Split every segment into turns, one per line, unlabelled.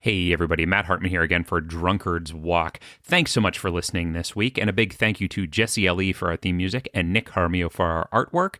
Hey everybody, Matt Hartman here again for Drunkard's Walk. Thanks so much for listening this week, and a big thank you to Jesse L.E. for our theme music and Nick Harmio for our artwork.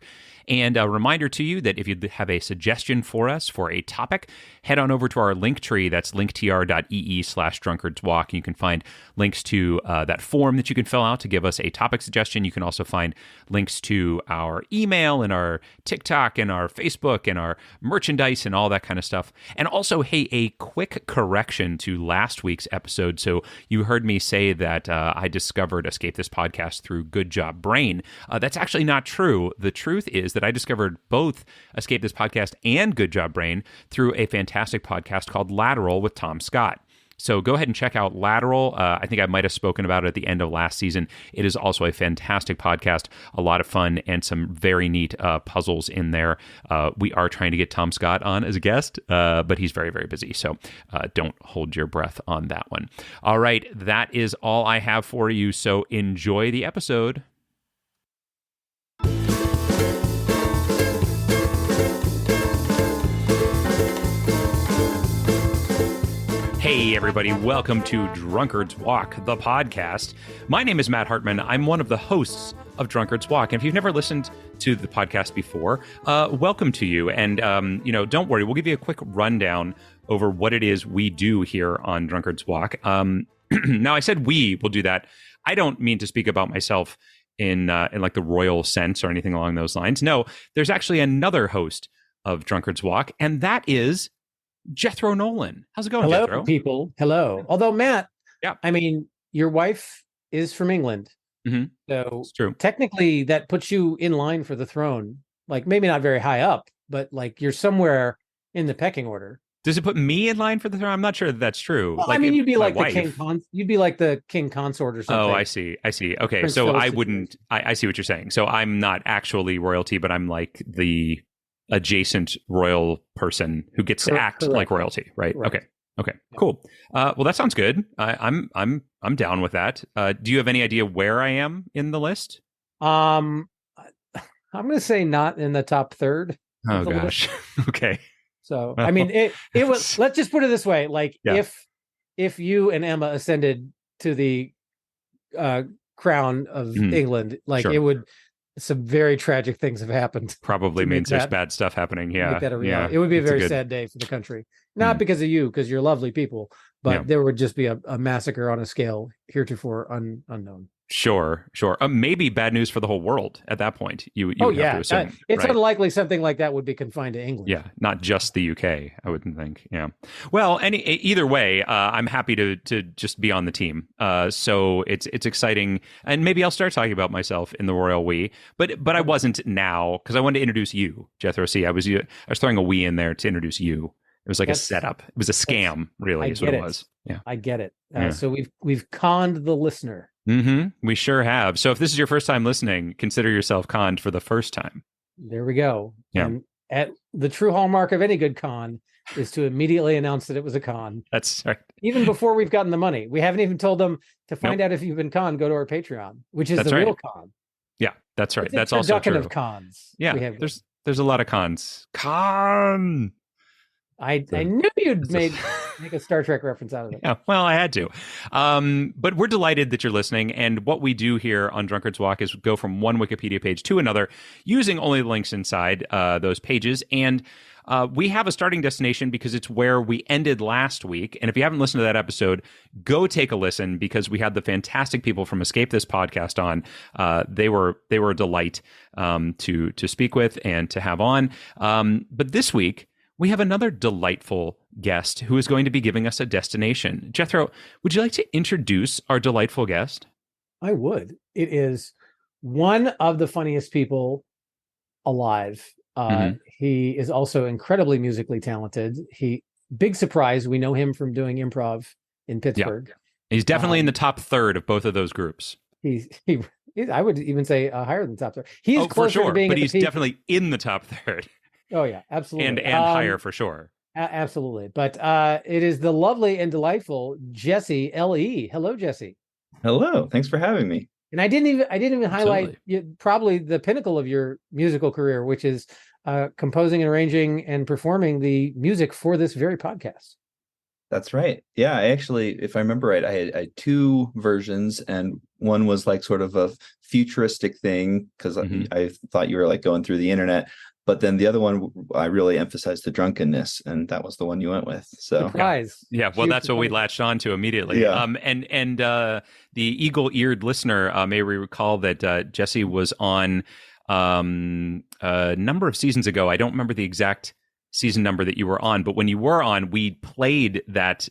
And a reminder to you that if you have a suggestion for us for a topic, head on over to our link tree. That's linktr.ee/drunkardswalk. You can find links to that form that you can fill out to give us a topic suggestion. You can also find links to our email and our TikTok and our Facebook and our merchandise and all that kind of stuff. And also, hey, a quick correction to last week's episode. So you heard me say that I discovered Escape This Podcast through Good Job Brain. That's actually not true. The truth is that I discovered both Escape This Podcast and Good Job Brain through a fantastic podcast called Lateral with Tom Scott. So go ahead and check out Lateral. I think I might have spoken about it at the end of last season. It is also a fantastic podcast, a lot of fun, and some very neat puzzles in there. We are trying to get Tom Scott on as a guest, but he's very, very busy. So don't hold your breath on that one. All right, that is all I have for you. So enjoy the episode. Hey, everybody. Welcome to Drunkard's Walk, the podcast. My name is Matt Hartman. I'm one of the hosts of Drunkard's Walk. And if you've never listened to the podcast before, welcome to you. And, don't worry. We'll give you a quick rundown over what it is we do here on Drunkard's Walk. Now, I said we will do that. I don't mean to speak about myself in like the royal sense or anything along those lines. No, there's actually another host of Drunkard's Walk, and that is Jethro Nolan. How's it going,
Hello,
Jethro?
people. Hello. Although, Matt,
yeah,
I mean, your wife is from England.
Mm-hmm.
So
it's true.
Technically, that puts you in line for the throne. Like, maybe not very high up, but like you're somewhere in the pecking order.
Does it put me in line for the throne? I'm not sure that that's true.
Well, like, I mean, you'd be like the king you'd be like the king consort or something.
Oh, I see. Okay,
Prince
so
Philip
I wouldn't. I see what you're saying. So I'm not actually royalty, but I'm like the adjacent royal person who gets to act like royalty, right? Okay, yeah. Cool. Well, that sounds good. I'm down with that. Do you have any idea where I am in the list?
I'm going to say not in the top third.
Oh gosh. Okay.
So I mean, it was. Let's just put it this way: like if you and Emma ascended to the crown of England, like it would. Some very tragic things have happened.
Probably means there's bad stuff happening. Yeah.
It would be a very sad day for the country. Not because of you, because you're lovely people, but there would just be a massacre on a scale heretofore unknown.
Sure. Maybe bad news for the whole world at that point. You have to assume,
it's unlikely something like that would be confined to England.
Yeah, not just the UK, I wouldn't think. Yeah. Well, either way, I'm happy to just be on the team. So it's exciting, and maybe I'll start talking about myself in the royal we. But I wasn't now because I wanted to introduce you, Jethro. See, I was throwing a we in there to introduce you. It was like a setup. It was a scam, really, is what it was. Yeah,
I get it. So we've conned the listener.
Mm-hmm. We sure have. So if this is your first time listening, consider yourself conned for the first time.
There we go.
Yeah.
And at the true hallmark of any good con is to immediately announce that it was a con.
That's right.
Even before we've gotten the money. We haven't even told them to find out if you've been conned, go to our Patreon, which is real con.
Yeah, that's right.
It's
that's also true.
Of cons.
Yeah, there's a lot of cons. Con.
I knew you'd make a Star Trek reference out of it.
Yeah, well, I had to. But we're delighted that you're listening. And what we do here on Drunkard's Walk is go from one Wikipedia page to another using only the links inside those pages. And we have a starting destination because it's where we ended last week. And if you haven't listened to that episode, go take a listen because we had the fantastic people from Escape This Podcast on. They were a delight to speak with and to have on. But this week, we have another delightful guest who is going to be giving us a destination. Jethro, would you like to introduce our delightful guest?
I would. It is one of the funniest people alive. He is also incredibly musically tamed. Big surprise, we know him from doing improv in Pittsburgh.
Yeah. He's definitely in the top third of both of those groups.
I would even say higher than top third. He's closer
for sure,
to being
but he's definitely in the top third.
Oh yeah, absolutely,
and higher for sure.
Absolutely, but it is the lovely and delightful Jesse L.E. Hello, Jesse.
Hello, thanks for having me.
And I didn't even highlight probably the pinnacle of your musical career, which is composing and arranging and performing the music for this very podcast.
That's right. Yeah, I actually, if I remember right, I had two versions, and one was like sort of a futuristic thing because
Hmm.
I thought you were like going through the internet, but then the other one I really emphasized the drunkenness, and that was the one you went with. So
Surprise.
Yeah, well,
Huge
that's what we
surprise.
latched on to immediately.
yeah,
The eagle-eared listener may recall that Jesse was on a number of seasons ago. I don't remember the exact season number that you were on, but when you were on, we played that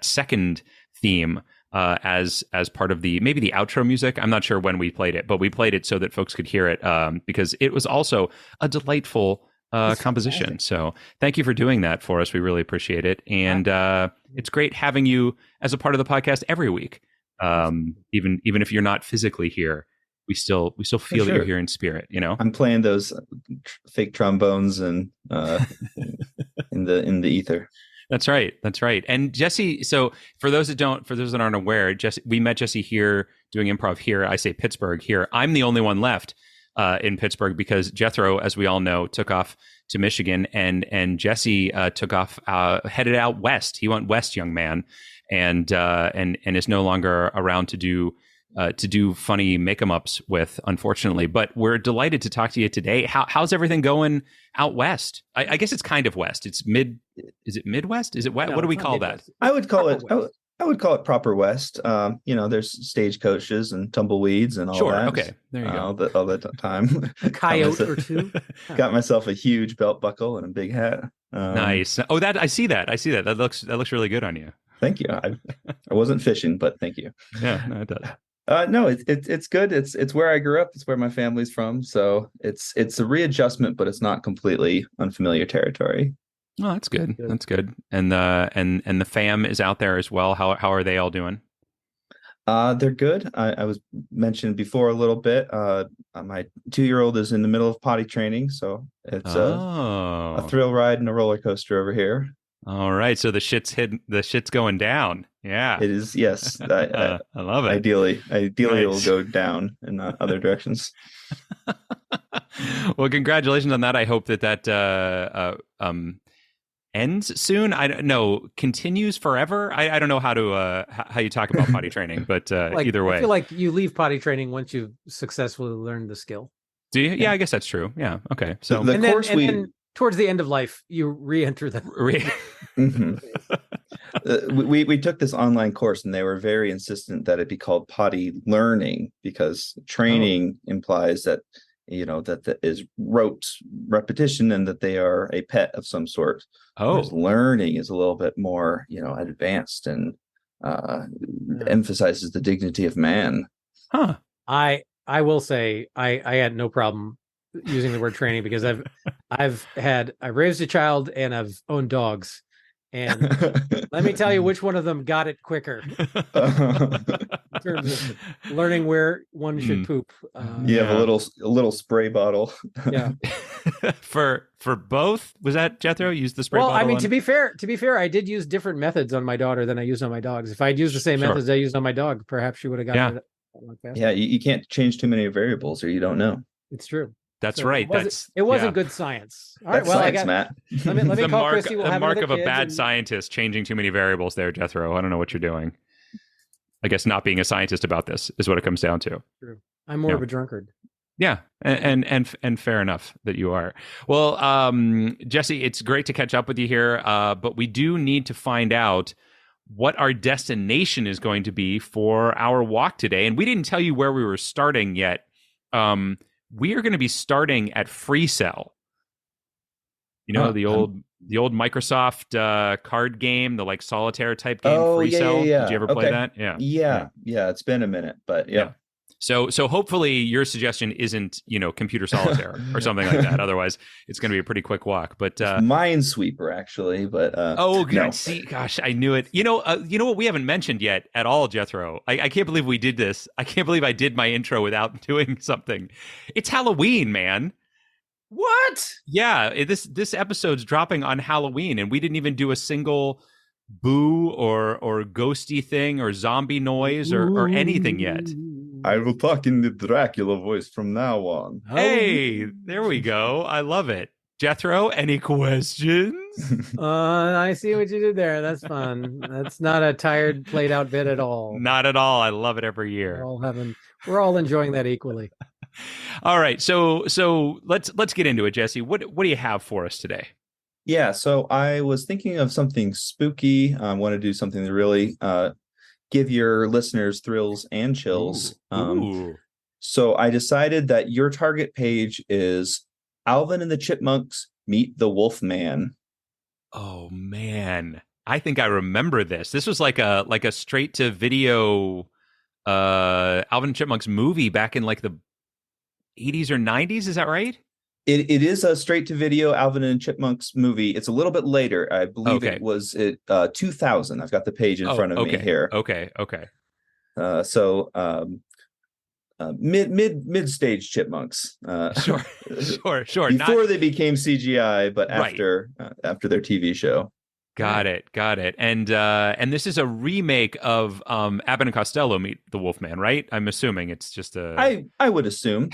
second theme as part of maybe the outro music. I'm not sure when we played it, but we played it so that folks could hear it because it was also a delightful
It's
composition.
fantastic.
So thank you for doing that for us. We really appreciate it. And it's great having you as a part of the podcast every week. Even if you're not physically here, we still feel that you're
sure.
here in spirit, you know?
I'm playing those fake trombones and in the ether.
That's right. That's right. And Jesse, so for those that aren't aware, we met Jesse here doing improv here. I say Pittsburgh here. I'm the only one left in Pittsburgh because Jethro, as we all know, took off to Michigan, and Jesse took off, headed out west. He went west, young man, and is no longer around to do funny make-em-ups with, unfortunately. But we're delighted to talk to you today. How's everything going out west? I guess it's kind of west. It's mid. Is it Midwest? Is it west?
No,
What do we
it's not
call that?
Midwest.
I would call it.
Proper West.
I would call it proper West. There's stagecoaches and tumbleweeds and all
Sure.
that.
Okay. There you go.
All the time.
A coyote
myself-
or two.
Got myself a huge belt buckle and a big hat.
Nice. Oh, I see that. That looks really good on you.
Thank you. I wasn't fishing, but thank you.
Yeah, no, it does.
No, it's good. It's where I grew up. It's where my family's from. So it's a readjustment, but it's not completely unfamiliar territory.
Oh, that's good. That's good. And the fam is out there as well. How are they all doing?
They're good. I was mentioned before a little bit. My 2-year-old is in the middle of potty training, so it's a thrill ride and a roller coaster over here.
All right, so the shit's going down. Yeah,
It is. Yes,
I love it.
Ideally,
Nice.
it'll go down in other directions.
Well, congratulations on that. I hope that ends soon. I don't know, continues forever. I don't know how you talk about potty training, but either way,
I feel like you leave potty training once you've successfully learned the skill.
do you? Yeah, I guess that's true. Yeah. Okay. So
The
and then,
course
and then towards the end of life, you re-enter the.
Mhm. We took this online course, and they were very insistent that it be called potty learning because training implies that that is rote repetition and that they are a pet of some sort. Whereas learning is a little bit more advanced and emphasizes the dignity of man.
Huh.
I will say I had no problem using the word training because I've raised a child and I've owned dogs, and let me tell you which one of them got it quicker in terms of learning where one should poop.
You have a little spray bottle.
Yeah.
for both, was that Jethro used the spray
Well,
bottle?
I mean, to be fair, I did use different methods on my daughter than I used on my dogs. If I'd used the same methods I used on my dog, perhaps she would have gotten it a lot faster.
Yeah, you can't change too many variables, or you don't know.
It's true.
That's
So
right.
It wasn't good science. All right.
That's
Well,
science, Matt.
Let me
the
call
mark,
Christy. We'll
the
have
mark of
another
a
kid
bad
and-
scientist, changing too many variables there, Jethro. I don't know what you're doing. I guess not being a scientist about this is what it comes down to.
True. I'm more of a drunkard.
Yeah, and fair enough that you are. Well, Jesse, it's great to catch up with you here, but we do need to find out what our destination is going to be for our walk today. And we didn't tell you where we were starting yet. We are going to be starting at Free Cell. The old Microsoft card game, the like solitaire type game, Free Cell.
Yeah.
Did you ever play that?
Yeah. It's been a minute, but yeah.
So hopefully your suggestion isn't, computer solitaire or something like that. Otherwise, it's going to be a pretty quick walk. But
Minesweeper, actually. But
good.
No.
See, gosh, I knew it. You know what we haven't mentioned yet at all, Jethro. I can't believe we did this. I can't believe I did my intro without doing something. It's Halloween, man.
What?
Yeah, this episode's dropping on Halloween, and we didn't even do a single boo or ghosty thing or zombie noise or anything yet.
I will talk in the Dracula voice from now on.
Hey, there we go. I love it. Jethro, any questions?
I see what you did there. That's fun. That's not a tired, played out bit at all.
Not at all. I love it every year.
We're all enjoying that equally.
All right, so let's get into it, Jesse. What do you have for us today?
Yeah, so I was thinking of something spooky. I want to do something to really give your listeners thrills and chills.
Ooh.
So I decided that your target page is Alvin and the Chipmunks Meet the Wolf Man.
Oh man, I think I remember this. This was like a straight to video Alvin and Chipmunks movie back in like the 80s or 90s. Is that right?
It is a straight to video Alvin and Chipmunks movie. It's a little bit later. I believe it was 2000. I've got the page in front of me here.
Okay.
So mid stage Chipmunks.
Sure.
Before they became CGI, but after their TV show.
Got it. And this is a remake of Abbott and Costello Meet the Wolfman, right? I'm assuming it's just a.
I would assume.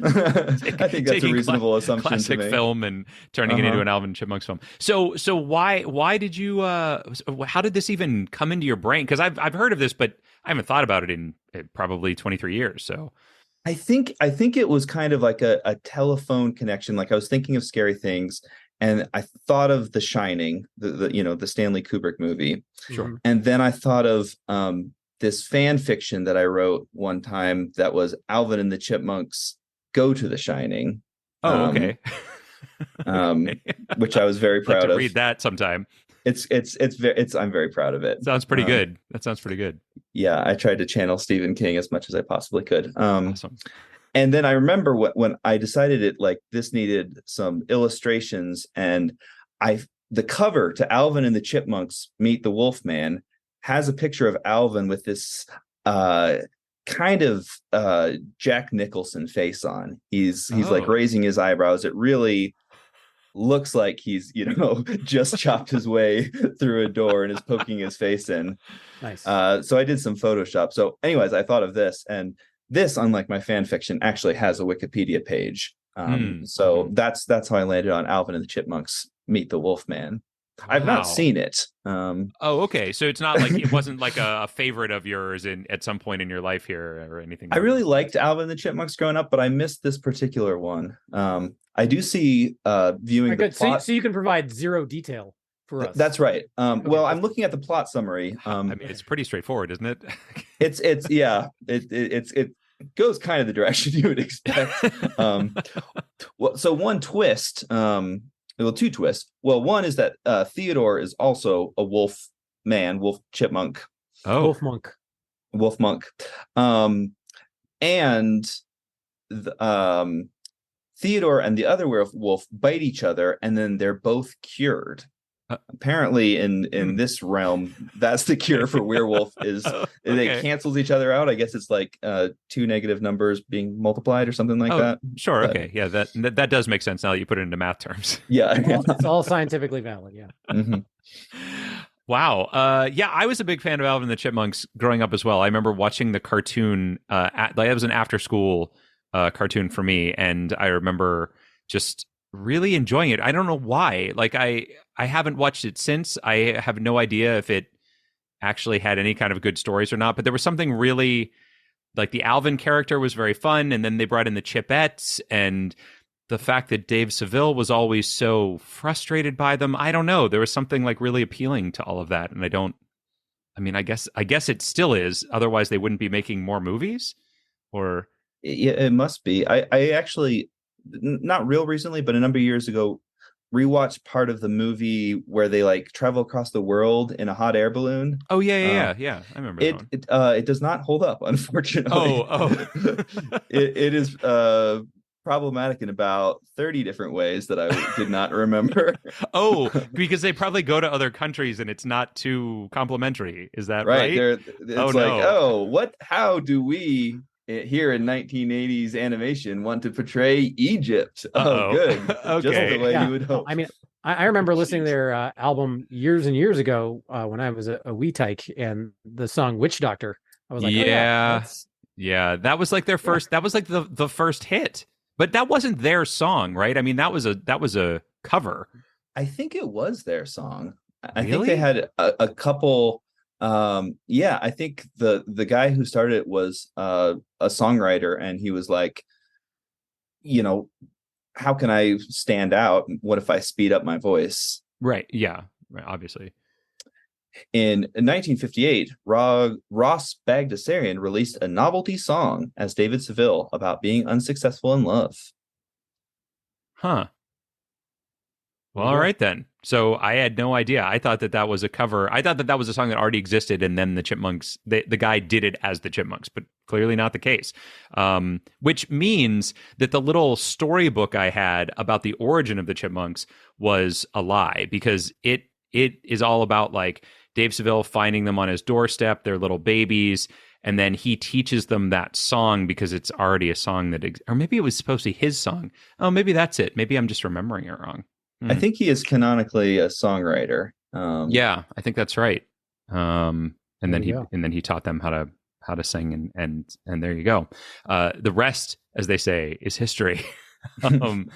I think that's a reasonable assumption
classic
to make.
film and turning it into an Alvin and Chipmunks film. So why did you how did this even come into your brain? Because I've heard of this, but I haven't thought about it in probably 23 years. So
I think it was kind of like a telephone connection. Like I was thinking of Scary Things, and I thought of The Shining, the Stanley Kubrick movie.
Sure.
And then I thought of this fan fiction that I wrote one time that was Alvin and the Chipmunks Go to The Shining.
Oh, okay.
Which I was very proud of.
Read that sometime.
I'm very proud of it.
Sounds pretty good. That sounds pretty good.
Yeah, I tried to channel Stephen King as much as I possibly could.
Awesome.
And then I remember when I decided this needed some illustrations, and the cover to Alvin and the Chipmunks Meet the Wolfman has a picture of Alvin with this kind of Jack Nicholson face on. He's like raising his eyebrows. It really looks like he's just chopped his way through a door and is poking his face in.
Nice.
So I did some Photoshop. So anyways, I thought of this, and this, unlike my fan fiction, actually has a Wikipedia page. So that's how I landed on Alvin and the Chipmunks Meet the Wolfman. I've not seen it.
Okay. So it's not like it wasn't like a favorite of yours at some point in your life here or anything.
I really liked Alvin and the Chipmunks growing up, but I missed this particular one. I do see viewing the plot.
So you can provide zero detail for us.
That's right. Well, I'm looking at the plot summry.
I mean, it's pretty straightforward, isn't it?
It goes kind of the direction you would expect. So one twist. Two twists. Well, one is that Theodore is also a wolf chipmunk.
Oh,
wolf monk. And Theodore and the other werewolf bite each other, and then they're both cured. Apparently, in this realm, that's the cure for werewolf is it cancels each other out. I guess it's like two negative numbers being multiplied or something like that.
Sure. Okay. Yeah. That does make sense now that you put it into math terms.
Yeah.
It's all scientifically valid. Yeah.
Mm-hmm.
Wow. Yeah, I was a big fan of Alvin and the Chipmunks growing up as well. I remember watching the cartoon. It was an after school cartoon for me, and I remember just really enjoying it. I don't know why. Like I haven't watched it since. I have no idea if it actually had any kind of good stories or not, but there was something really like the Alvin character was very fun, and then they brought in the Chipettes, and the fact that Dave Seville was always so frustrated by them. I don't know. There was something like really appealing to all of that, and I guess it still is. Otherwise they wouldn't be making more movies. Or
yeah, it must be. I actually, not real recently, but a number of years ago, rewatched part of the movie where they like travel across the world in a hot air balloon.
Oh yeah. I remember
it. It does not hold up, unfortunately. It is problematic in about 30 different ways that I did not remember.
Because they probably go to other countries and it's not too complimentary. Is that right? How do we here in 1980s animation want to portray Egypt? Good.
Okay. Just the way you would hope.
I mean, I remember listening to their album years and years ago when I was a wee tyke, and the song Witch Doctor. I was like,
that was like their first, that was like the first hit. But that wasn't their song, right? I mean, that was a cover.
I think it was their song. I think
Really?
they had a couple. Yeah, I think the guy who started it was a songwriter, and he was like, you know, how can I stand out? What if I speed up my voice?
Right. Yeah. Right, obviously.
In 1958, Ross Bagdasarian released a novelty song as David Seville about being unsuccessful in love.
Huh. Well, all right then. So I had no idea. I thought that was a cover. I thought that was a song that already existed, and then the Chipmunks, the guy did it as the Chipmunks, but clearly not the case. Which means that the little storybook I had about the origin of the Chipmunks was a lie, because it is all about like Dave Seville finding them on his doorstep, their little babies, and then he teaches them that song because it's already a song that, or maybe it was supposed to be his song. Oh, maybe that's it. Maybe I'm just remembering it wrong.
I think he is canonically a songwriter.
Yeah, I think that's right. And then he taught them how to sing, and there you go. The rest, as they say, is history. And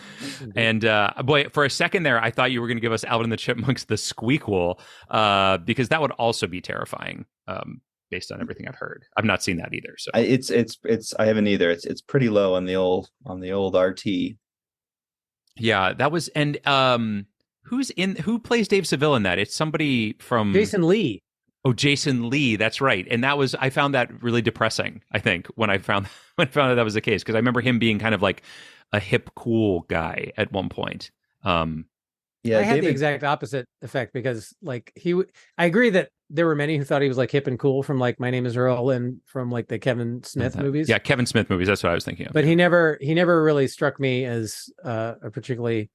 boy, for a second there, I thought you were going to give us Alvin and the Chipmunks the Squeakquel, because that would also be terrifying. Based on everything I've heard, I've not seen that either. So
it's I haven't either. It's pretty low on the old RT.
Yeah, that was, and who plays Dave Seville in that? It's somebody from
Jason Lee.
Oh, Jason Lee, that's right. And I found that really depressing, I think, when I found that was the case, because I remember him being kind of like a hip, cool guy at one point.
Yeah, I had the exact opposite effect, because like I agree that there were many who thought he was like hip and cool from like My Name Is Earl and from like the Kevin Smith movies.
Yeah, Kevin Smith movies. That's what I was thinking of.
But he never really struck me as a particularly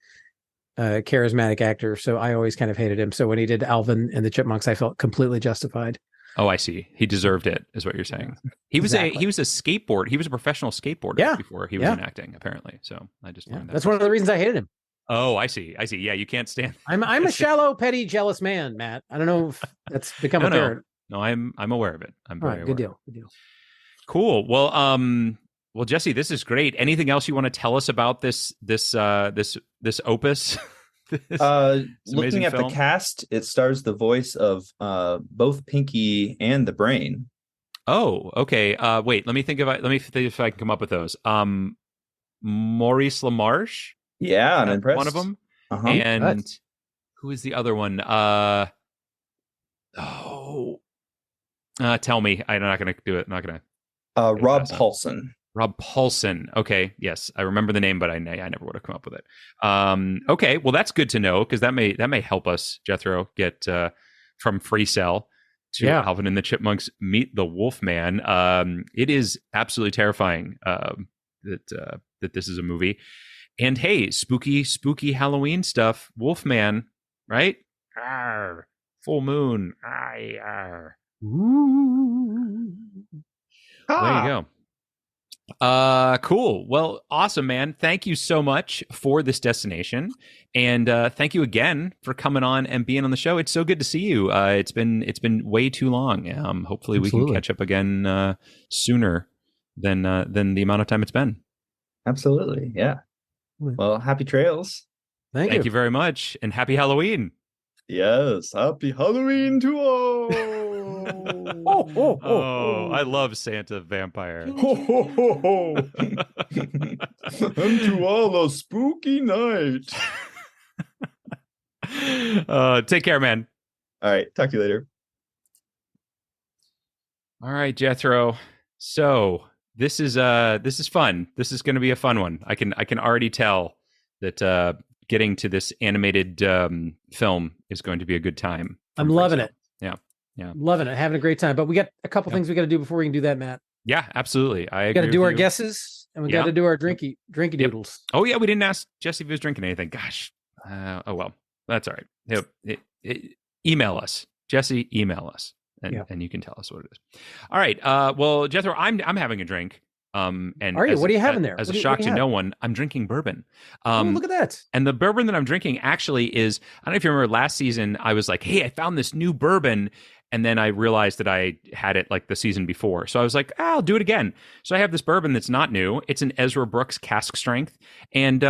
charismatic actor. So I always kind of hated him. So when he did Alvin and the Chipmunks, I felt completely justified.
Oh, I see. He deserved it, is what you're saying. He was a skateboarder. He was a professional skateboarder before he was in acting, apparently. So I just learned that.
That's one of the reasons I hated him.
Oh, I see. Yeah, you can't stand.
I'm a shallow, petty, jealous man, Matt. I don't know if that's become apparent.
No, I'm aware of it. I'm very aware.
Good deal.
Cool. Well, Jesse, this is great. Anything else you want to tell us about this opus?
Looking at the cast, it stars the voice of both Pinky and the Brain.
Oh, okay. Wait, let me think if I can come up with those. Maurice LaMarche.
Yeah, I'm impressed.
One of them.
Uh-huh.
And who is the other one? Tell me. I'm not going to do it. I'm not going to.
Rob Paulson.
Rob Paulson. Okay. Yes. I remember the name, but I never would have come up with it. Okay. Well, that's good to know, because that may help us, Jethro, get from Free Cell to Alvin and the Chipmunks Meet the Wolfman. It is absolutely terrifying that this is a movie. And hey, spooky Halloween stuff. Wolfman, right? Arr, full moon. Arr. Ooh. There you go. Cool. Well, awesome, man. Thank you so much for this destination, and thank you again for coming on and being on the show. It's so good to see you. It's been way too long. Hopefully we can catch up again sooner than the amount of time it's been.
Absolutely. Yeah. Well, happy trails.
Thank you very much, and happy Halloween.
Yes, happy Halloween to all.
I love Santa Vampire.
And to all a spooky night.
Take care, man.
All right, talk to you later.
All right, Jethro. So this is fun. This is going to be a fun one. I can already tell that getting to this animated film is going to be a good time.
I'm loving it.
Yeah.
Loving it. Having a great time. But we got a couple things we got to do before we can do that, Matt.
Yeah, absolutely.
We got to do our guesses, and we got to do our drinky doodles.
Oh yeah, we didn't ask Jesse if he was drinking anything. Gosh. Oh well, that's all right. Email us, Jesse. Email us, and you can tell us what it is. All right. Well, Jethro, I'm having a drink. And
Are you? What do you have in there?
As a
What do
shock
you
to
have?
no one, I'm drinking bourbon.
Oh, look at that.
And the bourbon that I'm drinking actually is, I don't know if you remember last season, I was like, hey, I found this new bourbon. And then I realized that I had it like the season before. So I was like, I'll do it again. So I have this bourbon that's not new. It's an Ezra Brooks cask strength. And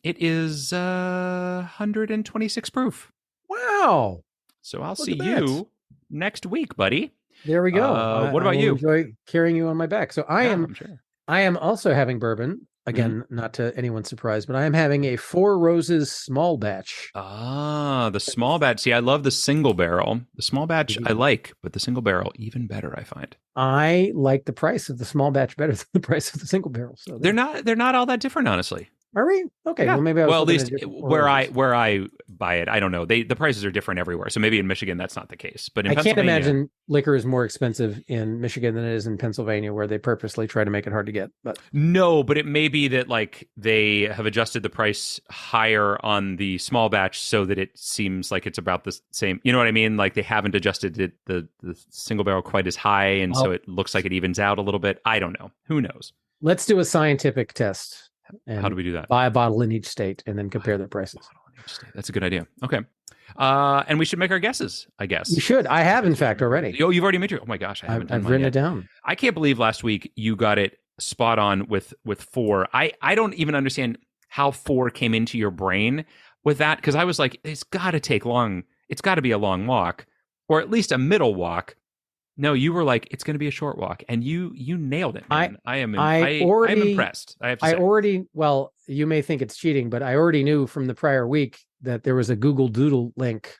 it is 126 proof.
Wow.
So I'll see you next week, buddy.
There we go.
What about you?
Enjoy carrying you on my back. So
I'm sure.
I am also having bourbon. Again, not to anyone's surprise, but I am having a Four Roses small batch.
Ah, the small batch. See, I love the single barrel. The small batch I like, but the single barrel even better, I find. I
like the price of the small batch better than the price of the single barrel. So
they're not all that different, honestly.
Are we? Okay.
Yeah.
Well, maybe I was
at least where I buy it, I don't know. The prices are different everywhere. So maybe in Michigan that's not the case. But in
I can't imagine liquor is more expensive in Michigan than it is in Pennsylvania, where they purposely try to make it hard to get. But
no, but it may be that like they have adjusted the price higher on the small batch so that it seems like it's about the same. You know what I mean? Like they haven't adjusted the single barrel quite as high, and so it looks like it evens out a little bit. I don't know. Who knows? Let's do a scientific test. And how do we do that? Buy a bottle in each state and then compare their prices. That's a good idea. Okay. And we should make our guesses, I guess. You should. I have, in fact, already. Oh, you've already made your... Oh, my gosh. I've written it down. I can't believe last week you got it spot on with 4. I don't even understand how 4 came into your brain with that, because I was like, it's got to take long. It's got to be a long walk, or at least a middle walk. No, you were like, it's going to be a short walk, and you nailed it, man. I'm impressed. I have to say. Well, you may think it's cheating, but I already knew from the prior week that there was a Google Doodle link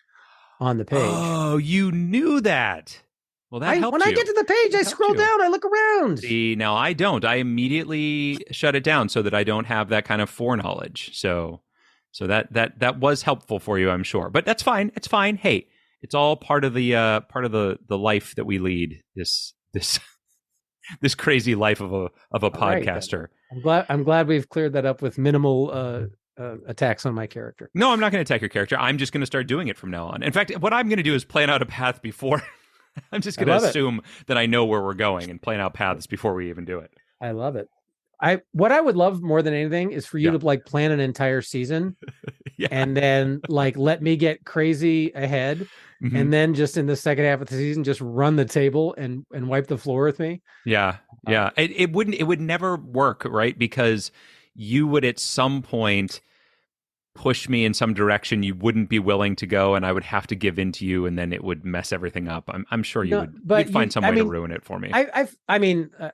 on the page. Oh, you knew that. Well, that helped you. When I get to the page, I scroll down, I look around. See, now I don't. I immediately shut it down so that I don't have that kind of foreknowledge. So that was helpful for you, I'm sure. But that's fine. It's fine. Hey. It's all part of the life that we lead. This crazy life of a podcaster. Right, I'm glad we've cleared that up with minimal attacks on my character. No, I'm not going to attack your character. I'm just going to start doing it from now on. In fact, what I'm going to do is plan out a path before. I'm just going to assume that I know where we're going and plan out paths before we even do it. I love it. What I would love more than anything is for you to like plan an entire season and then like let me get crazy ahead. Mm-hmm. And then just in the second half of the season, just run the table and wipe the floor with me. Yeah. Yeah. It would never work, right? Because you would at some point push me in some direction you wouldn't be willing to go, and I would have to give in to you, and then it would mess everything up. I'm sure you'd find some way to ruin it for me.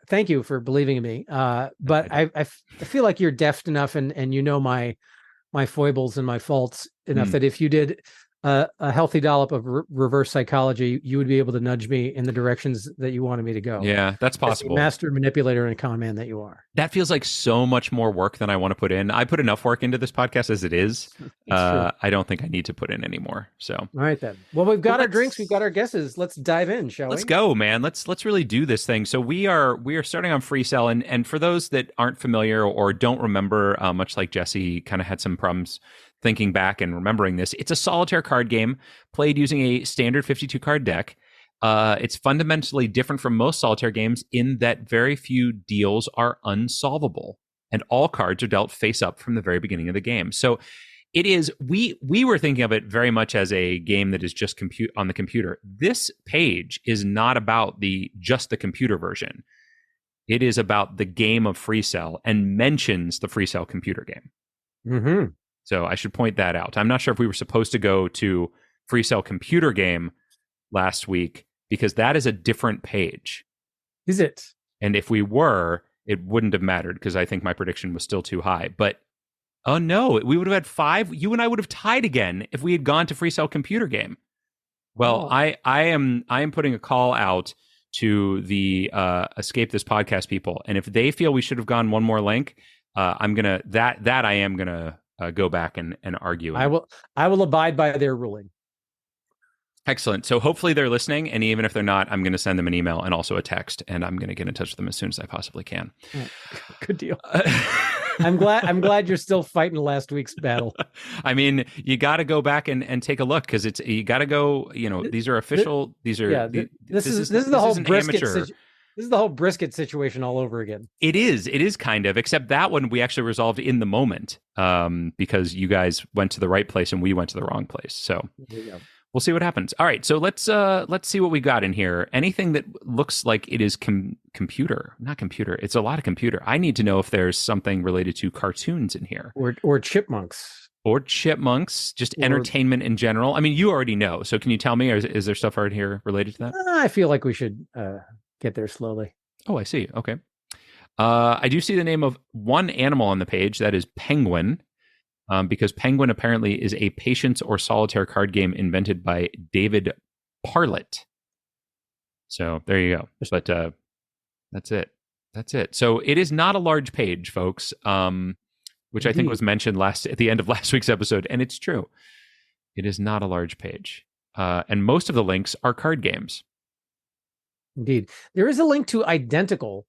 Thank you for believing in me. But I feel like you're deft enough and you know my foibles and my faults enough that if you did a healthy dollop of reverse psychology, you would be able to nudge me in the directions that you wanted me to go. Yeah, that's possible. Master manipulator and con man that you are. That feels like so much more work than I want to put in. I put enough work into this podcast as it is. I don't think I need to put in any more. So, all right then. Well, we've got our drinks, we've got our guesses. Let's dive in, shall we? Let's go, man. Let's really do this thing. So we are starting on Free Cell, and for those that aren't familiar or don't remember, much like Jesse, kind of had some problems thinking back and remembering this, it's a solitaire card game played using a standard 52 card deck. It's fundamentally different from most solitaire games in that very few deals are unsolvable, and all cards are dealt face up from the very beginning of the game. So it is, we were thinking of it very much as a game that is just on the computer. This page is not about just the computer version. It is about the game of Free Cell and mentions the Free Cell computer game. Mm-hmm. So I should point that out. I'm not sure if we were supposed to go to Free Cell computer game last week, because that is a different page. Is it? And if we were, it wouldn't have mattered, because I think my prediction was still too high. But, oh no, we would have had 5. You and I would have tied again if we had gone to Free Cell computer game. Well, I am putting a call out to the Escape This Podcast people. And if they feel we should have gone one more link, I am going to go back and argue. I will abide by their ruling. Excellent. So hopefully they're listening, and even if they're not, I'm going to send them an email and also a text, and I'm going to get in touch with them as soon as I possibly can. Good deal. I'm glad you're still fighting last week's battle. I mean, you got to go back and take a look, because you got to go. These are official. This is the whole brisket.
This is the whole brisket situation all over again.
It is kind of, except that one we actually resolved in the moment, because you guys went to the right place and we went to the wrong place. So we'll see what happens. All right, so let's see what we got in here. Anything that looks like it is computer, not computer. It's a lot of computer. I need to know if there's something related to cartoons in here,
or chipmunks.
Or chipmunks, just entertainment in general. I mean, you already know. So can you tell me, or is there stuff right here related to that?
I feel like we should get there slowly.
Oh, I see. Okay. I do see the name of one animal on the page. That is Penguin, because Penguin apparently is a patience or solitaire card game invented by David Parlett. So there you go. But that's it. That's it. So it is not a large page, folks. Which I think was mentioned at the end of last week's episode, and it's true. It is not a large page. And most of the links are card games.
Indeed. There is a link to Identical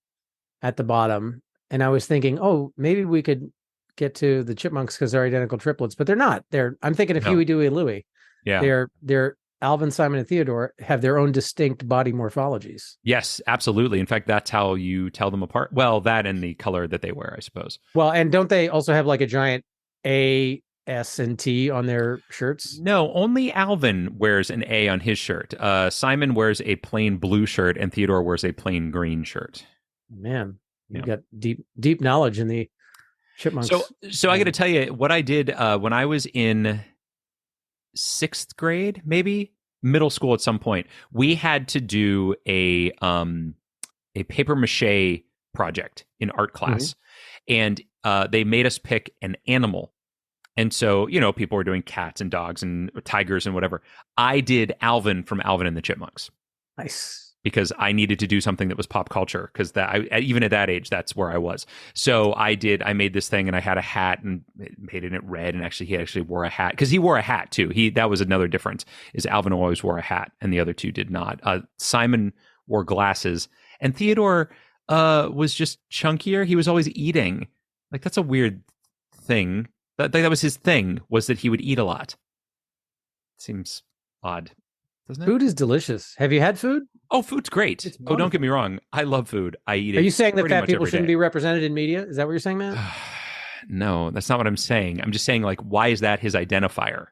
at the bottom, and I was thinking, oh, maybe we could get to the chipmunks because they're identical triplets, but they're not. I'm thinking of Huey, Dewey, and Louie.
Yeah.
They're Alvin, Simon, and Theodore have their own distinct body morphologies.
Yes, absolutely. In fact, that's how you tell them apart. Well, that and the color that they wear, I suppose.
Well, and don't they also have like a giant A, S, and T on their shirts?
No, only Alvin wears an A on his shirt. Simon wears a plain blue shirt, and Theodore wears a plain green shirt.
Man, you've got deep knowledge in the chipmunks.
So I got to tell you what I did when I was in 6th grade, maybe middle school at some point. We had to do a paper mache project in art class, and they made us pick an animal. And so, people were doing cats and dogs and tigers and whatever. I did Alvin from Alvin and the Chipmunks.
Nice.
Because I needed to do something that was pop culture, because even at that age, that's where I was. So I made this thing, and I had a hat and made it red. And he actually wore a hat, because he wore a hat too. That was another difference, is Alvin always wore a hat and the other two did not. Simon wore glasses, and Theodore was just chunkier. He was always eating. Like, that's a weird thing. That was his thing, was that he would eat a lot. Seems odd, doesn't it?
Food is delicious. Have you had food?
Oh, food's great. Oh, don't get me wrong. I love food. I eat it.
Are you saying that fat people shouldn't
be
be represented in media? Is that what you're saying, Matt?
No, that's not what I'm saying. I'm just saying, like, why is that his identifier?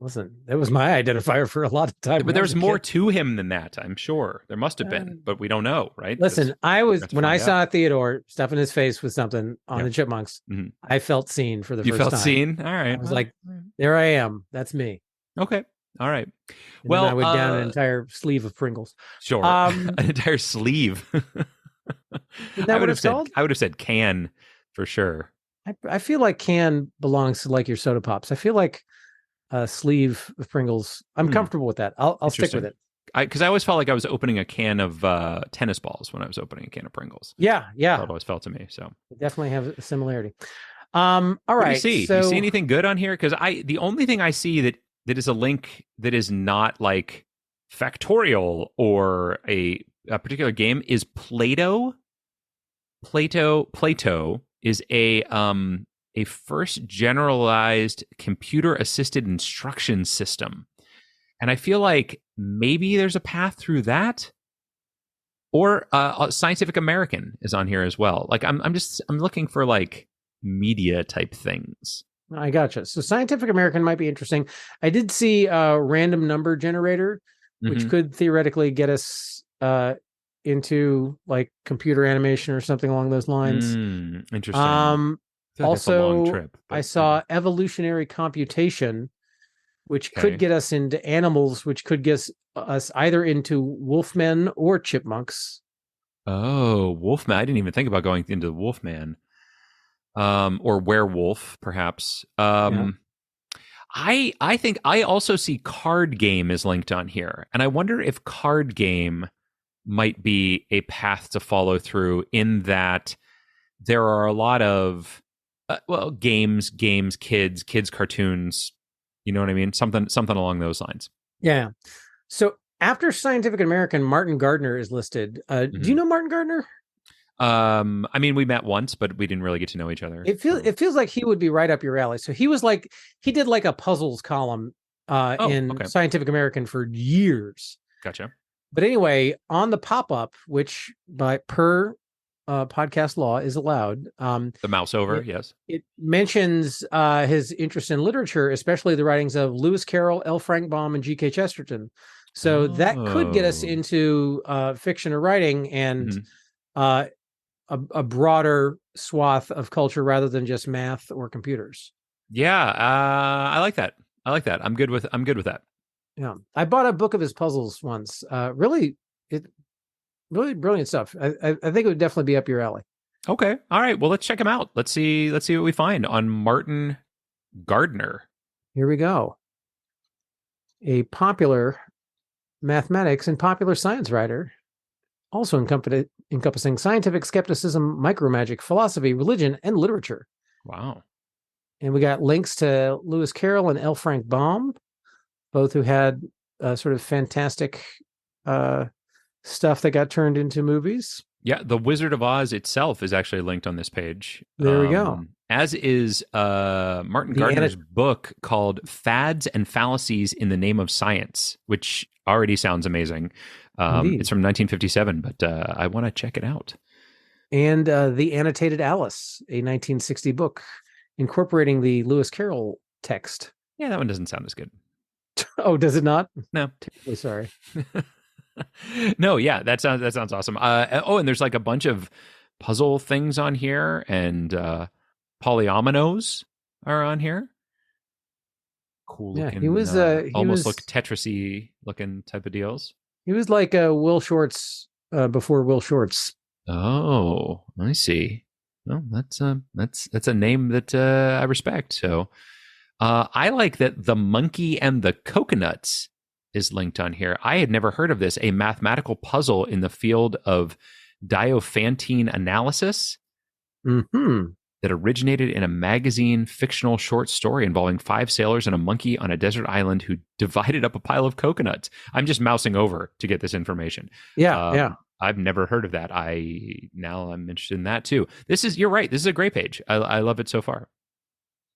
Listen, that was my identifier for a lot of time.
But there's more to him than that, I'm sure. There must have been, but we don't know, right?
Listen, when I saw Theodore stuffing his face with something on the chipmunks, I felt seen for the first time.
You felt seen? All right.
I was like, there I am. That's me.
Okay. All right.
And well, I would down an entire sleeve of Pringles.
Sure. An entire sleeve.
Is that what it's called?
I would have said can for sure.
I feel like can belongs to like your soda pops. I feel like a sleeve of Pringles. I'm comfortable with that. I'll stick with it.
Because I always felt like I was opening a can of tennis balls when I was opening a can of Pringles.
Yeah.
That's how it always felt to me. So
they definitely have a similarity. All right.
Do you see anything good on here? Because the only thing I see that is a link that is not like Factorial or a particular game is Plato. Plato is a first generalized computer-assisted instruction system. And I feel like maybe there's a path through that. Or Scientific American is on here as well. Like I'm looking for like media type things.
I gotcha. So Scientific American might be interesting. I did see a random number generator, which could theoretically get us into like computer animation or something along those lines.
Interesting.
Also, I saw evolutionary computation, which could get us into animals, which could get us either into wolfmen or chipmunks.
Oh, wolfman. I didn't even think about going into the wolfman. Or werewolf, perhaps. I think I also see card game is linked on here. And I wonder if card game might be a path to follow through, in that there are a lot of games, kids cartoons, you know what I mean? Something along those lines.
Yeah. So after Scientific American, Martin Gardner is listed. Do you know Martin Gardner?
I mean, we met once, but we didn't really get to know each other.
It feels like he would be right up your alley. So he did like a puzzles column in Scientific American for years.
Gotcha.
But anyway, on the pop-up, which per podcast law is allowed,
The mouse over, yes.
it mentions his interest in literature, especially the writings of Lewis Carroll, L. Frank Baum, and G.K. Chesterton. So that could get us into fiction or writing and a broader swath of culture rather than just math or computers.
Yeah, I like that. I'm good with that.
Yeah, I bought a book of his puzzles once. Really brilliant stuff. I think it would definitely be up your alley.
Okay, all right. Well, let's check him out. Let's see what we find on Martin Gardner.
Here we go. A popular mathematics and popular science writer, also encompassing scientific skepticism, micromagic, philosophy, religion, and literature.
Wow.
And we got links to Lewis Carroll and L. Frank Baum, both who had sort of fantastic stuff that got turned into movies.
Yeah, The Wizard of Oz itself is actually linked on this page.
There we go.
As is Martin Gardner's book called Fads and Fallacies in the Name of Science, which already sounds amazing. It's from 1957, but I want to check it out.
And The Annotated Alice, a 1960 book incorporating the Lewis Carroll text.
Yeah, that one doesn't sound as good.
Oh, does it not?
No.
Terribly sorry.
No, yeah, that sounds awesome. And there's like a bunch of puzzle things on here, and polyominoes are on here. Cool looking.
He was
look Tetris-y looking type of deals.
He was like Will Shortz before Will Shortz.
Oh, I see. Well, that's a name that I respect. So I like that The Monkey and the Coconuts is linked on here. I had never heard of this. A mathematical puzzle in the field of Diophantine analysis that originated in a magazine fictional short story involving 5 sailors and a monkey on a desert island who divided up a pile of coconuts. I'm just mousing over to get this information.
Yeah.
I've never heard of that. Now I'm interested in that too. You're right. This is a great page. I love it so far.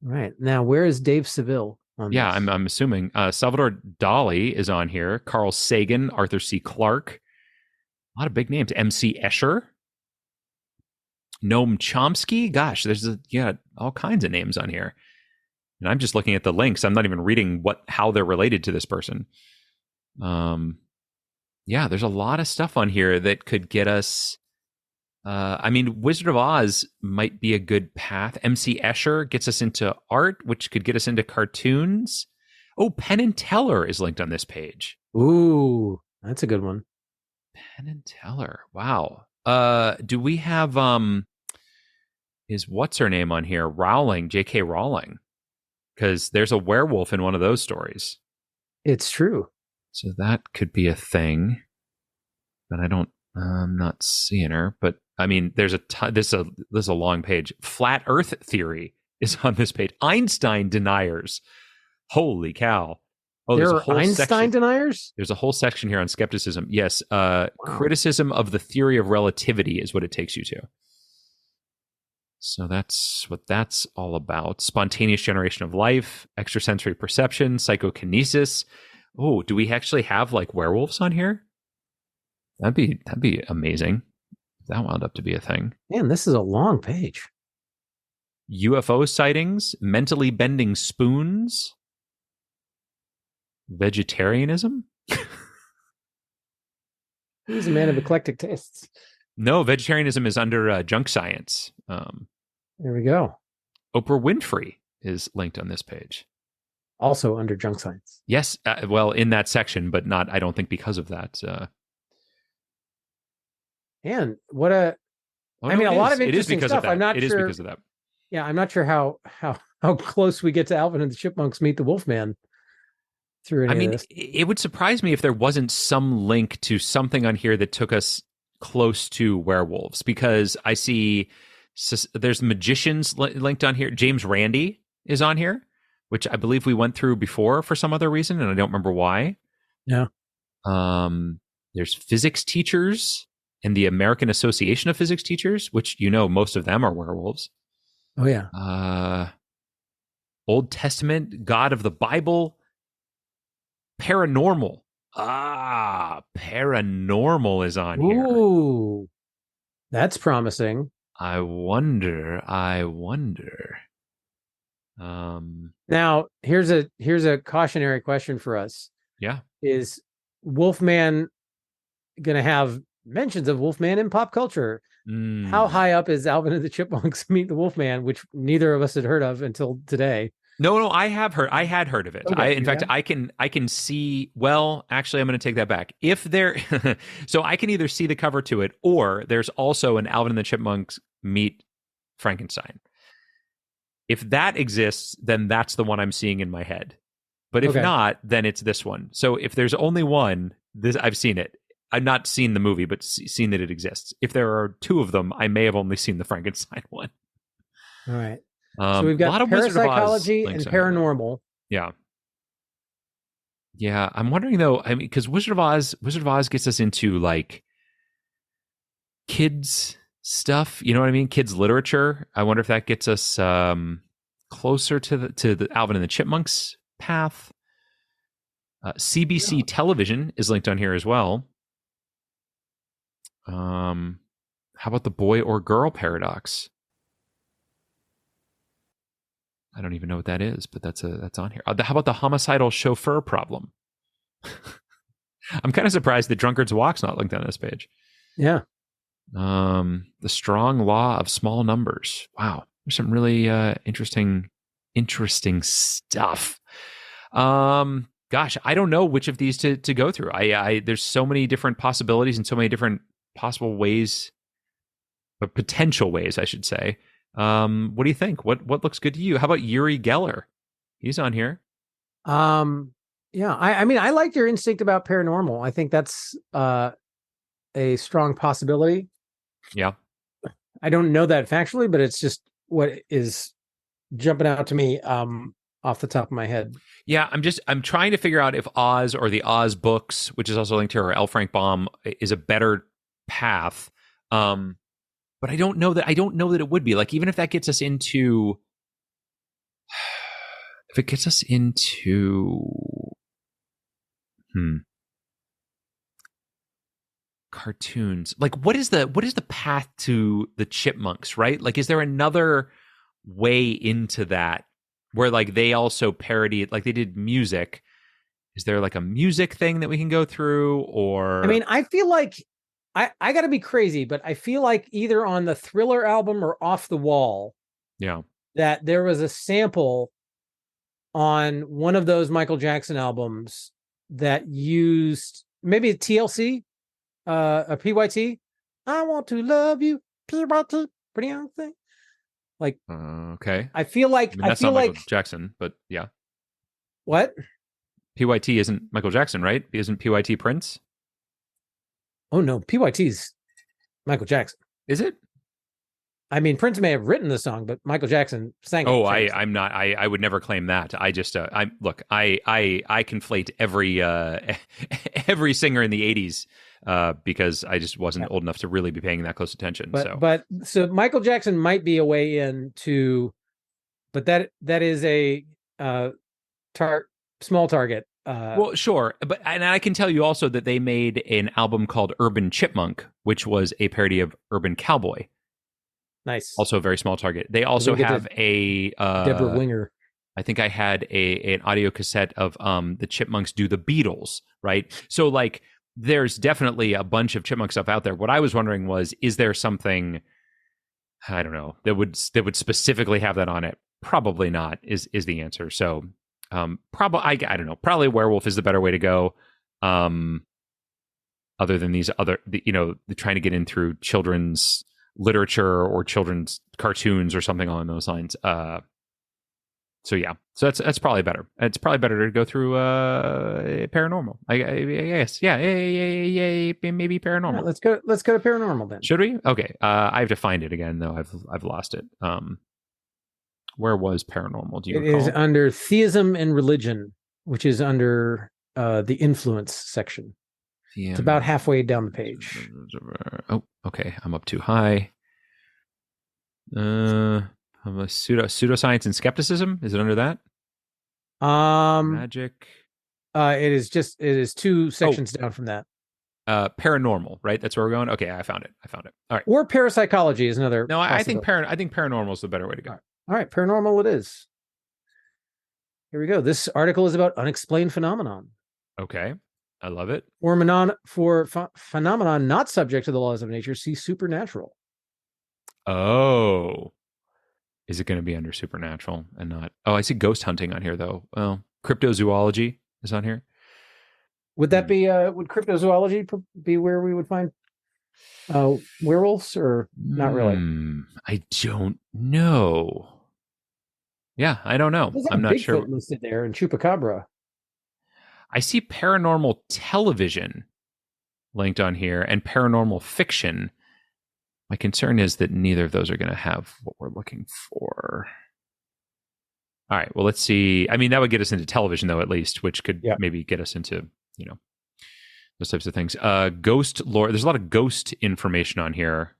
Right. Now, where is Dave Seville on this?
I'm assuming Salvador Dali is on here. Carl Sagan, Arthur C. Clarke. A lot of big names. M.C. Escher. Noam Chomsky. Gosh, there's all kinds of names on here. And I'm just looking at the links. I'm not even reading how they're related to this person. There's a lot of stuff on here that could get us. Wizard of Oz might be a good path. M.C. Escher gets us into art, which could get us into cartoons. Oh, Penn and Teller is linked on this page.
Ooh, that's a good one.
Penn and Teller. Wow. Do we have is what's her name on here? Rowling, J.K. Rowling. Because there's a werewolf in one of those stories.
It's true.
So that could be a thing. But I'm not seeing her. But I mean, there's this is a long page. Flat Earth theory is on this page. Einstein deniers. Holy cow. Oh,
there are Einstein deniers?
There's a whole section here on skepticism. Yes. Wow. Criticism of the theory of relativity is what it takes you to. So that's what that's all about. Spontaneous generation of life, extrasensory perception, psychokinesis. Oh, do we actually have like werewolves on here? That'd be amazing. That wound up to be a thing.
Man, this is a long page.
UFO sightings, mentally bending spoons, vegetarianism.
He's a man of eclectic tastes.
No, vegetarianism is under junk science.
There we go.
Oprah Winfrey is linked on this page.
Also under junk science.
Yes, in that section, but not, I don't think because of that.
And what a lot of interesting stuff. I'm not sure.
It is because of that.
Yeah, I'm not sure how close we get to Alvin and the Chipmunks meet the Wolfman through any of this.
It would surprise me if there wasn't some link to something on here that took us close to werewolves, because I see there's magicians linked on here. James Randi is on here, which I believe we went through before for some other reason, and I don't remember why.
Yeah.
There's physics teachers and the American Association of Physics Teachers, which most of them are werewolves.
Oh yeah.
Old Testament, God of the Bible, paranormal. Paranormal. paranormal is on here.
Ooh, that's promising.
I wonder.
Now, here's a cautionary question for us.
Yeah.
Is Wolfman going to have mentions of Wolfman in pop culture? How high up is Alvin and the Chipmunks Meet the Wolfman, which neither of us had heard of until today?
No, I had heard of it.
Okay,
In fact, I can see, well, actually, I'm going to take that back. If there, so I can either see the cover to it, or there's also an Alvin and the Chipmunks Meet Frankenstein. If that exists, then that's the one I'm seeing in my head. But if not, then it's this one. So if there's only one, I've seen it. I've not seen the movie, but seen that it exists. If there are two of them, I may have only seen the Frankenstein one.
All right. So we've got parapsychology and paranormal.
Yeah. Yeah. I'm wondering though, I mean, because Wizard of Oz gets us into like kids stuff. You know what I mean? Kids literature. I wonder if that gets us closer to the Alvin and the Chipmunks path. CBC television is linked on here as well. How about the boy or girl paradox? I don't even know what that is, but that's on here. How about the homicidal chauffeur problem? I'm kind of surprised that Drunkard's Walk's not linked on this page.
Yeah.
The strong law of small numbers. Wow, there's some really interesting stuff. Gosh, I don't know which of these to go through. There's so many different possibilities and so many different possible ways, but potential ways, I should say. What do you think? What looks good to you? How about Uri Geller? He's on here.
Yeah, I mean, I like your instinct about paranormal. I think that's a strong possibility.
Yeah.
I don't know that factually, but it's just what is jumping out to me off the top of my head.
Yeah, I'm trying to figure out if Oz or the Oz books, which is also linked here, or L. Frank Baum, is a better path. But I don't know that it would be. Like, even if that gets us into cartoons, like what is the path to the Chipmunks, right? Like, is there another way into that where like they also parody it, like they did music? Is there like a music thing that we can go through? Or,
I mean, I feel like I got to be crazy, but I feel like either on the Thriller album or Off the Wall, that there was a sample on one of those Michael Jackson albums that used maybe a TLC, a PYT. I want to love you, PYT, pretty young thing. Like,
okay.
I feel like
that's not Michael Jackson, but yeah.
What?
PYT isn't Michael Jackson, right? Isn't PYT Prince?
Oh no, PYT's Michael Jackson.
Is it?
I mean, Prince may have written the song, but Michael Jackson sang it.
Oh, I'm not. I would never claim that. I just. I conflate every singer in the '80s because I just wasn't old enough to really be paying that close attention.
So Michael Jackson might be a way in to, but that is a small target.
Well, sure, but and I can tell you also that they made an album called Urban Chipmunk, which was a parody of Urban Cowboy.
Nice.
Also a very small target. They also have a
Deborah Winger.
I think I had an audio cassette of the Chipmunks do the Beatles, right? So like there's definitely a bunch of Chipmunk stuff out there. What I was wondering was, is there something, I don't know, that would specifically have that on it? Probably not is the answer. So probably I don't know, probably werewolf is the better way to go. Other than these other, trying to get in through children's literature or children's cartoons or something along those lines. So that's probably better. It's probably better to go through paranormal. I guess. Yeah. Maybe paranormal.
Yeah, let's go to paranormal then.
Should we? Okay. I have to find it again though. I've lost it. Where was paranormal? Do you recall?
It is under theism and religion, which is under the influence section. It's about halfway down the page.
Oh, okay. I'm up too high. Pseudoscience and skepticism. Is it under that? Magic.
It is two sections down from that.
paranormal, right? That's where we're going. Okay, I found it. All right.
Or parapsychology is another.
No, I think
possibility.
paranormal is the better way to go.
All right, paranormal it is. Here we go. This article is about unexplained phenomenon.
Okay, I love it.
For phenomenon not subject to the laws of nature, see supernatural.
Oh, is it going to be under supernatural and not? Oh, I see ghost hunting on here though. Well, cryptozoology is on here.
Would that be? Would cryptozoology be where we would find werewolves, or not really?
I don't know. Yeah, I don't know. I'm not
Bigfoot
sure.
Listed there and chupacabra.
I see paranormal television linked on here and paranormal fiction. My concern is that neither of those are going to have what we're looking for. All right, well, let's see. I mean, that would get us into television, though, at least, which could maybe get us into, those types of things. Ghost lore. There's a lot of ghost information on here.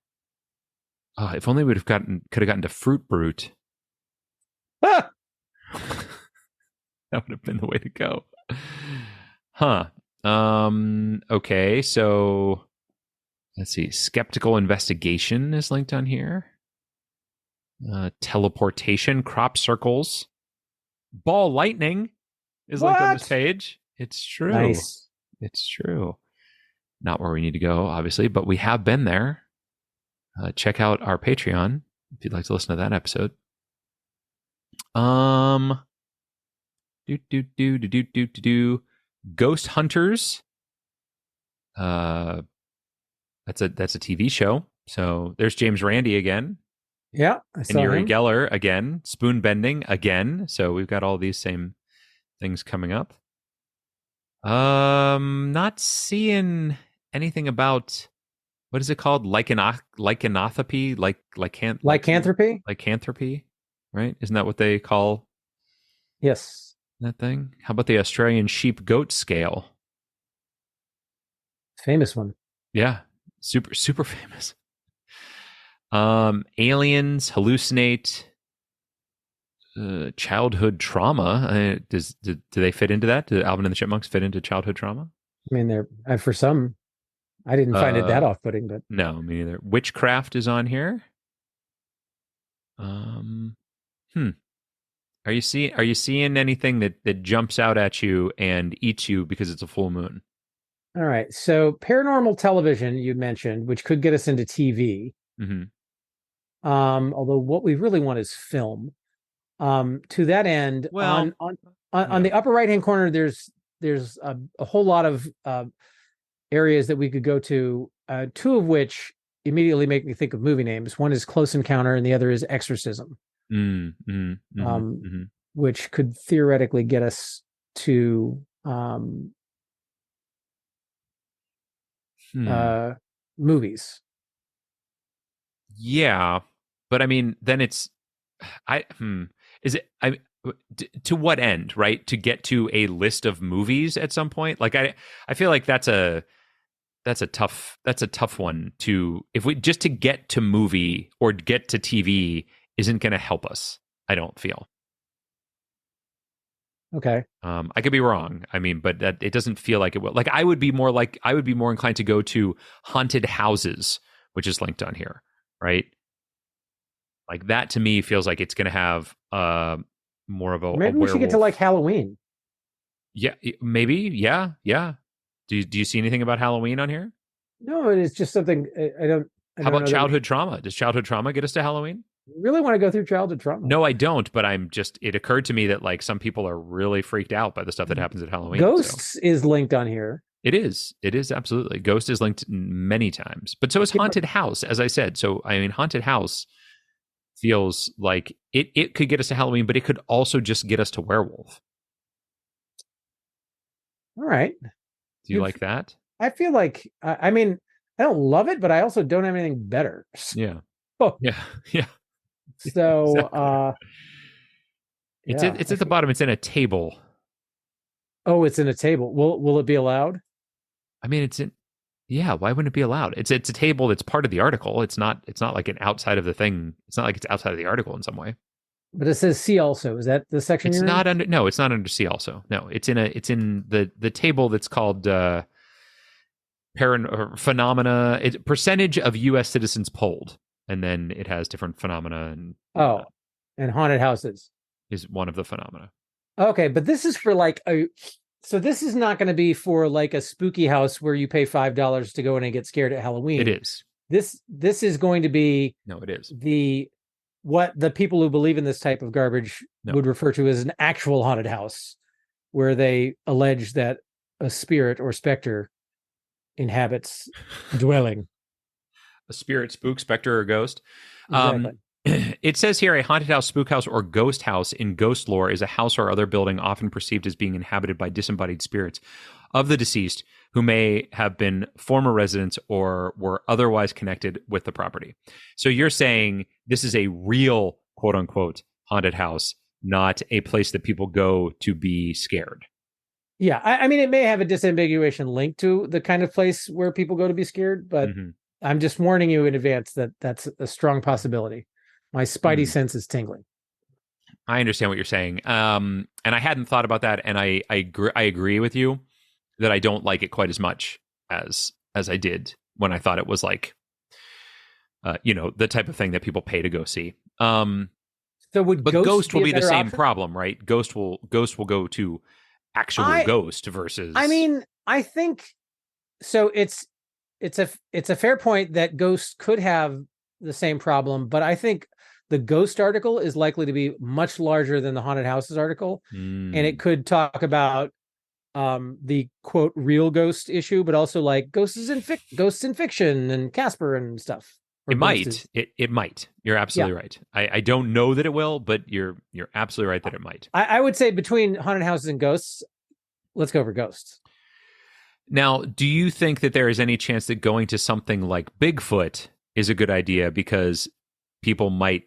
If only we could have gotten to Fruit Brute.
Ah!
That would have been the way to go. Huh. Okay, so let's see. Skeptical investigation is linked on here. Teleportation, crop circles, ball lightning is linked on this page. It's true.
Nice.
It's true. Not where we need to go, obviously, but we have been there. Check out our Patreon if you'd like to listen to that episode. Ghost Hunters. That's a TV show. So there's James Randi again.
Yeah, I saw
and Uri
him.
Geller again. Spoon bending again. So we've got all these same things coming up. Not seeing anything about, what is it called? Lycanthropy? Lycanthropy, right? Isn't that what they call
Yes.
that thing? How about the Australian sheep goat scale?
Famous one.
Yeah. Super famous. Aliens hallucinate, childhood trauma. Do they fit into that? Do Alvin and the Chipmunks fit into childhood trauma?
I mean, they're for some. I didn't find it that off-putting, but
no, me neither. Witchcraft is on here. Are you seeing anything that jumps out at you and eats you because it's a full moon?
All right. So paranormal television you mentioned, which could get us into TV.
Mm-hmm.
Although what we really want is film. To that end,
well,
on the upper right hand corner, there's a whole lot of areas that we could go to. Two of which immediately make me think of movie names. One is Close Encounter, and the other is Exorcism. Which could theoretically get us to movies.
Yeah, but I mean, then it's to what end, right? To get to a list of movies at some point? Like I feel like that's a tough one to, if we just to get to movie or get to TV isn't going to help us. I don't feel.
Okay.
I could be wrong. I mean, but it doesn't feel like it will. Like I would be more inclined to go to haunted houses, which is linked on here, right? Like that to me feels like it's going to have more of a.
Maybe we should get to like Halloween.
Yeah, maybe. Yeah. Do you see anything about Halloween on here?
No, it's just something I don't.
How about childhood trauma? Does childhood trauma get us to Halloween?
Really want to go through childhood trauma?
No, I don't. But it occurred to me that like some people are really freaked out by the stuff that happens at Halloween.
Ghosts is linked on here.
It is absolutely. Ghost is linked many times, but so is haunted house, as I said. So I mean, haunted house feels like it could get us to Halloween, but it could also just get us to werewolf.
All right.
Do you like that?
I feel like I mean, I don't love it, but I also don't have anything better.
Yeah.
Oh.
Yeah.
So
exactly. It's at the bottom. It's in a table.
Oh, it's in a table. Will it be allowed?
I mean, it's in. Yeah, why wouldn't it be allowed? It's a table that's part of the article. It's not like an outside of the thing. It's not like it's outside of the article in some way.
But it says see also. Is that the section?
It's not under. No, it's not under see also. No, it's in the table that's called phenomena. It's percentage of U.S. citizens polled, and then it has different phenomena, and
and haunted houses
is one of the phenomena.
Okay, but this is for like so this is not going to be for like a spooky house where you pay $5 to go in and get scared at Halloween.
It is.
This is going to be
it is
what the people who believe in this type of garbage would refer to as an actual haunted house, where they allege that a spirit or specter inhabits a dwelling.
A spirit, spook, specter, or ghost.
Exactly.
It says here, a haunted house, spook house, or ghost house in ghost lore is a house or other building often perceived as being inhabited by disembodied spirits of the deceased who may have been former residents or were otherwise connected with the property. So you're saying this is a real, quote unquote, haunted house, not a place that people go to be scared.
Yeah, I mean, it may have a disambiguation link to the kind of place where people go to be scared, but I'm just warning you in advance that that's a strong possibility. My spidey sense is tingling.
I understand what you're saying. And I hadn't thought about that. And I agree with you that I don't like it quite as much as I did when I thought it was like, the type of thing that people pay to go see.
So would
Ghost will be the same
option?
problem, right? Ghost will go to actual ghost versus.
I mean, I think so. It's a fair point that Ghost could have the same problem, but I think the Ghost article is likely to be much larger than the Haunted Houses article, and it could talk about the quote real ghost issue, but also like ghosts in fiction and Casper and stuff.
It might. It might. You're absolutely right. I don't know that it will, but you're absolutely right that it might.
I would say between haunted houses and ghosts, let's go for ghosts.
Now, do you think that there is any chance that going to something like Bigfoot is a good idea because people might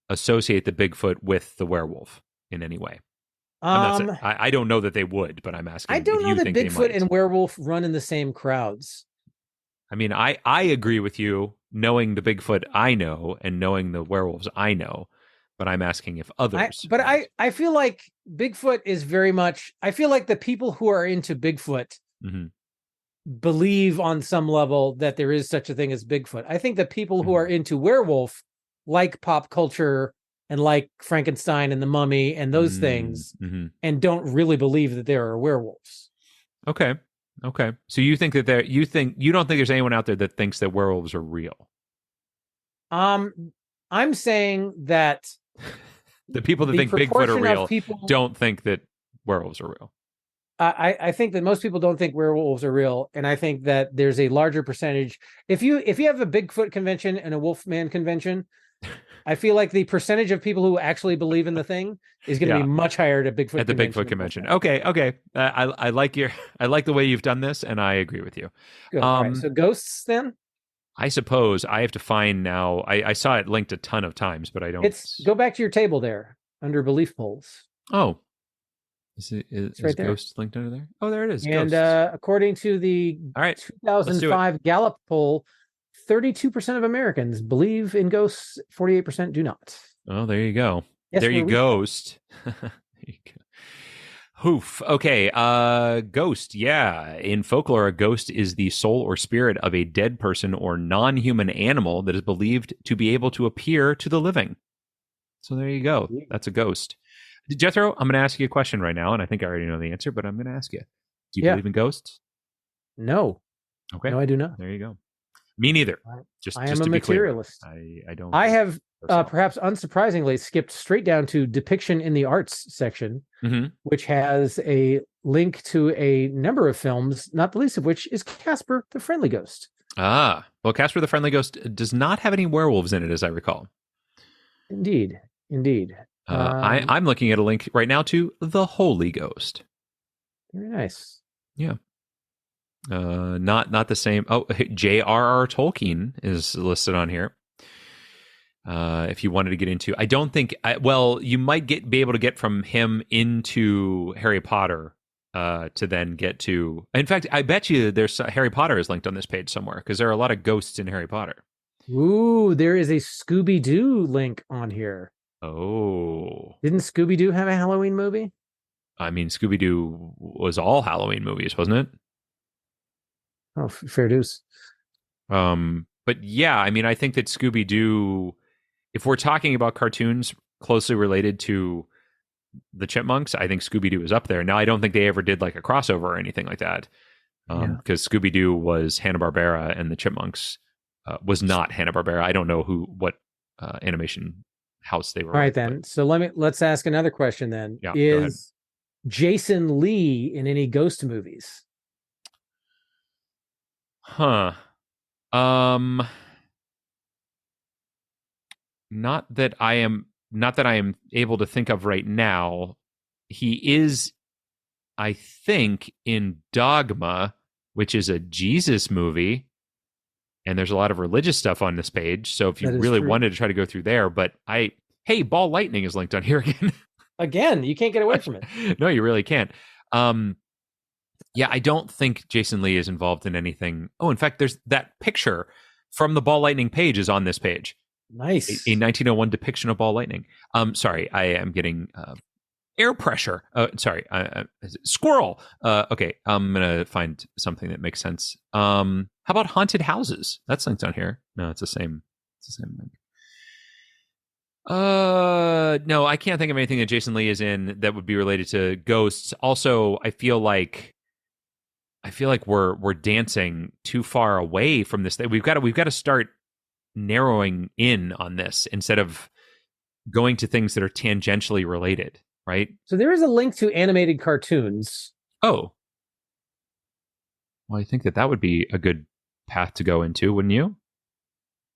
associate the Bigfoot with the werewolf in any way? I don't know that they would, but I'm asking.
I don't know that Bigfoot and werewolf run in the same crowds.
I mean, I agree with you, knowing the Bigfoot I know and knowing the werewolves I know, but I'm asking if others.
I feel like Bigfoot is very much. I feel like the people who are into Bigfoot believe on some level that there is such a thing as Bigfoot. I think the people who are into werewolf like pop culture and like Frankenstein and the Mummy and those things, and don't really believe that there are werewolves.
Okay. So you think that you don't think there's anyone out there that thinks that werewolves are real?
I'm saying that
the people that think Bigfoot are real don't think that werewolves are real.
I think that most people don't think werewolves are real, and I think that there's a larger percentage. If you have a Bigfoot convention and a Wolfman convention, I feel like the percentage of people who actually believe in the thing is going to be much higher at Bigfoot
at the Bigfoot convention. Okay. I like the way you've done this, and I agree with you.
Good. All right, so ghosts then.
I suppose I have to find now. I saw it linked a ton of times, but I don't.
Go back to your table there under belief polls.
Oh, is
right
ghost linked under there? Oh, there it is.
And according to the 2005 Gallup poll, 32% of Americans believe in ghosts. 48% do not.
Oh, there you go.
Yes,
there you ghost. There you go. Hoof. Okay. Ghost. Yeah. In folklore, a ghost is the soul or spirit of a dead person or non-human animal that is believed to be able to appear to the living. So there you go. That's a ghost. Jethro, I'm going to ask you a question right now, and I think I already know the answer, but I'm going to ask you. Do you believe in ghosts?
No.
Okay.
No, I do not.
There you go. Me neither.
I am a materialist.
I don't.
I have perhaps unsurprisingly skipped straight down to depiction in the arts section, which has a link to a number of films, not the least of which is Casper the Friendly Ghost.
Well, Casper the Friendly Ghost does not have any werewolves in it, as I recall.
Indeed.
I'm looking at a link right now to The Holy Ghost.
Very nice.
Yeah. Not the same. Oh, J.R.R. Tolkien is listed on here. If you wanted to get into, I don't think. You might be able to get from him into Harry Potter to then get to. In fact, I bet you there's Harry Potter is linked on this page somewhere because there are a lot of ghosts in Harry Potter.
Ooh, there is a Scooby-Doo link on here.
Oh,
didn't Scooby-Doo have a Halloween movie?
I mean, Scooby-Doo was all Halloween movies, wasn't it?
Oh, fair dues.
But yeah, I mean, I think that Scooby-Doo, if we're talking about cartoons closely related to the Chipmunks, I think Scooby-Doo is up there. Now, I don't think they ever did like a crossover or anything like that, because Scooby-Doo was Hanna-Barbera and the Chipmunks was not Hanna-Barbera. I don't know what animation house they were.
All right, then. So let's ask another question then.
Yeah,
is Jason Lee in any ghost movies?
Huh. Not that I am able to think of right now. He is, I think, in Dogma, which is a Jesus movie, and there's a lot of religious stuff on this page. So if you really wanted to try to go through there, but hey, Ball Lightning is linked on here again.
Again, you can't get away from it.
No, you really can't. Yeah, I don't think Jason Lee is involved in anything. Oh, in fact, there's that picture from the Ball Lightning page is on this page.
Nice.
A 1901 depiction of Ball Lightning. Sorry, I am getting air pressure. Squirrel. Okay, I'm going to find something that makes sense. How about haunted houses? That's linked on here. No, it's the same. It's the same link. No, I can't think of anything that Jason Lee is in that would be related to ghosts. Also, I feel like we're dancing too far away from this thing. We've got to start narrowing in on this instead of going to things that are tangentially related, right?
So there is a link to animated cartoons.
Oh. Well, I think that would be a good path to go into, wouldn't you?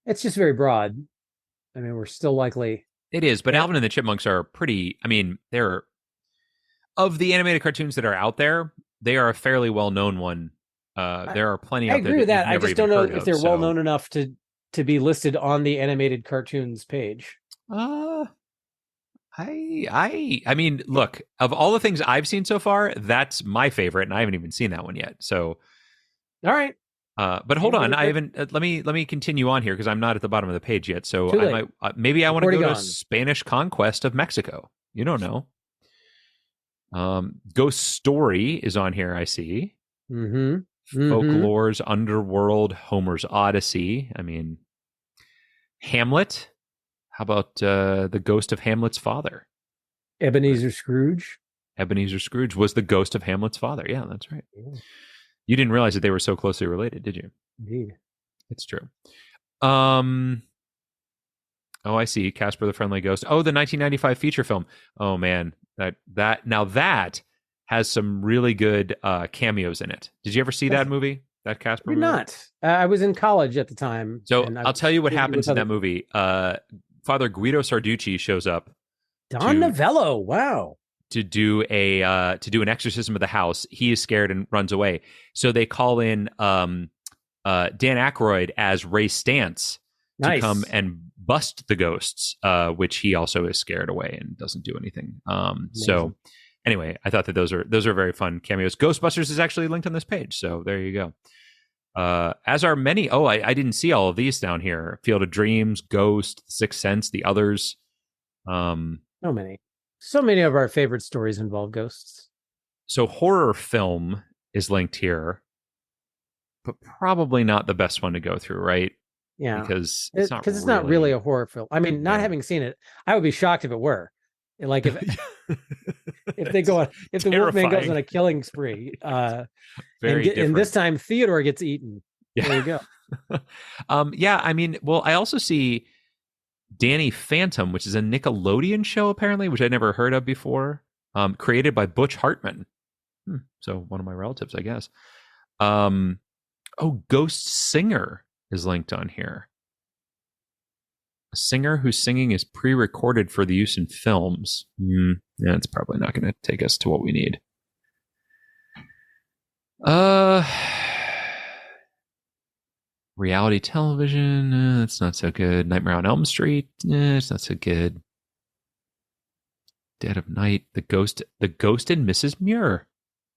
It's just very broad. I mean, we're still likely...
It is, but Alvin and the Chipmunks are pretty... I mean, they're... Of the animated cartoons that are out there, they are a fairly well-known one. There are plenty out there.
I agree with that. I just don't know if they're
so...
well-known enough to be listed on the animated cartoons page.
I mean, look, of all the things I've seen so far, that's my favorite, and I haven't even seen that one yet. So,
all right.
But hold on, I haven't. Let me continue on here because I'm not at the bottom of the page yet. So I might maybe I want to go to Spanish conquest of Mexico. You don't know. Ghost Story is on here. I see. Folklore's Underworld, Homer's Odyssey. I mean, Hamlet. How about the ghost of Hamlet's father?
Ebenezer Scrooge.
Ebenezer Scrooge was the ghost of Hamlet's father. Yeah, that's right. Yeah. You didn't realize that they were so closely related, did you?
Indeed.
It's true. Oh, I see. Casper the Friendly Ghost. Oh, the 1995 feature film. Oh man, that has some really good cameos in it. Did you ever see that movie? That Casper movie?
Not. I was in college at the time.
So I'll tell you what happens in that movie. Father Guido Sarducci shows up.
Don Novello. Wow.
To do an exorcism of the house. He is scared and runs away. So they call in Dan Aykroyd as Ray Stantz to come and bust the ghosts, which he also is scared away and doesn't do anything. So anyway, I thought that those are very fun cameos. Ghostbusters is actually linked on this page, so there you go. As are many. Oh, I didn't see all of these down here. Field of Dreams, Ghost, Sixth Sense, the others.
So many of our favorite stories involve ghosts.
So horror film is linked here, but probably not the best one to go through, right?
Yeah,
because it's
not really a horror film. I mean, not having seen it, I would be shocked if it were. Like if the Wolfman goes on a killing spree, and this time Theodore gets eaten. Yeah. There you
go. Yeah, I mean, well, I also see Danny Phantom, which is a Nickelodeon show apparently, which I'd never heard of before. Created by Butch Hartman. So one of my relatives, I guess. Ghost Singer is linked on here. A singer whose singing is pre-recorded for the use in films. Yeah, it's probably not going to take us to what we need. Reality television, it's not so good. Nightmare on Elm Street, it's not so good. Dead of Night, The Ghost and Mrs. Muir.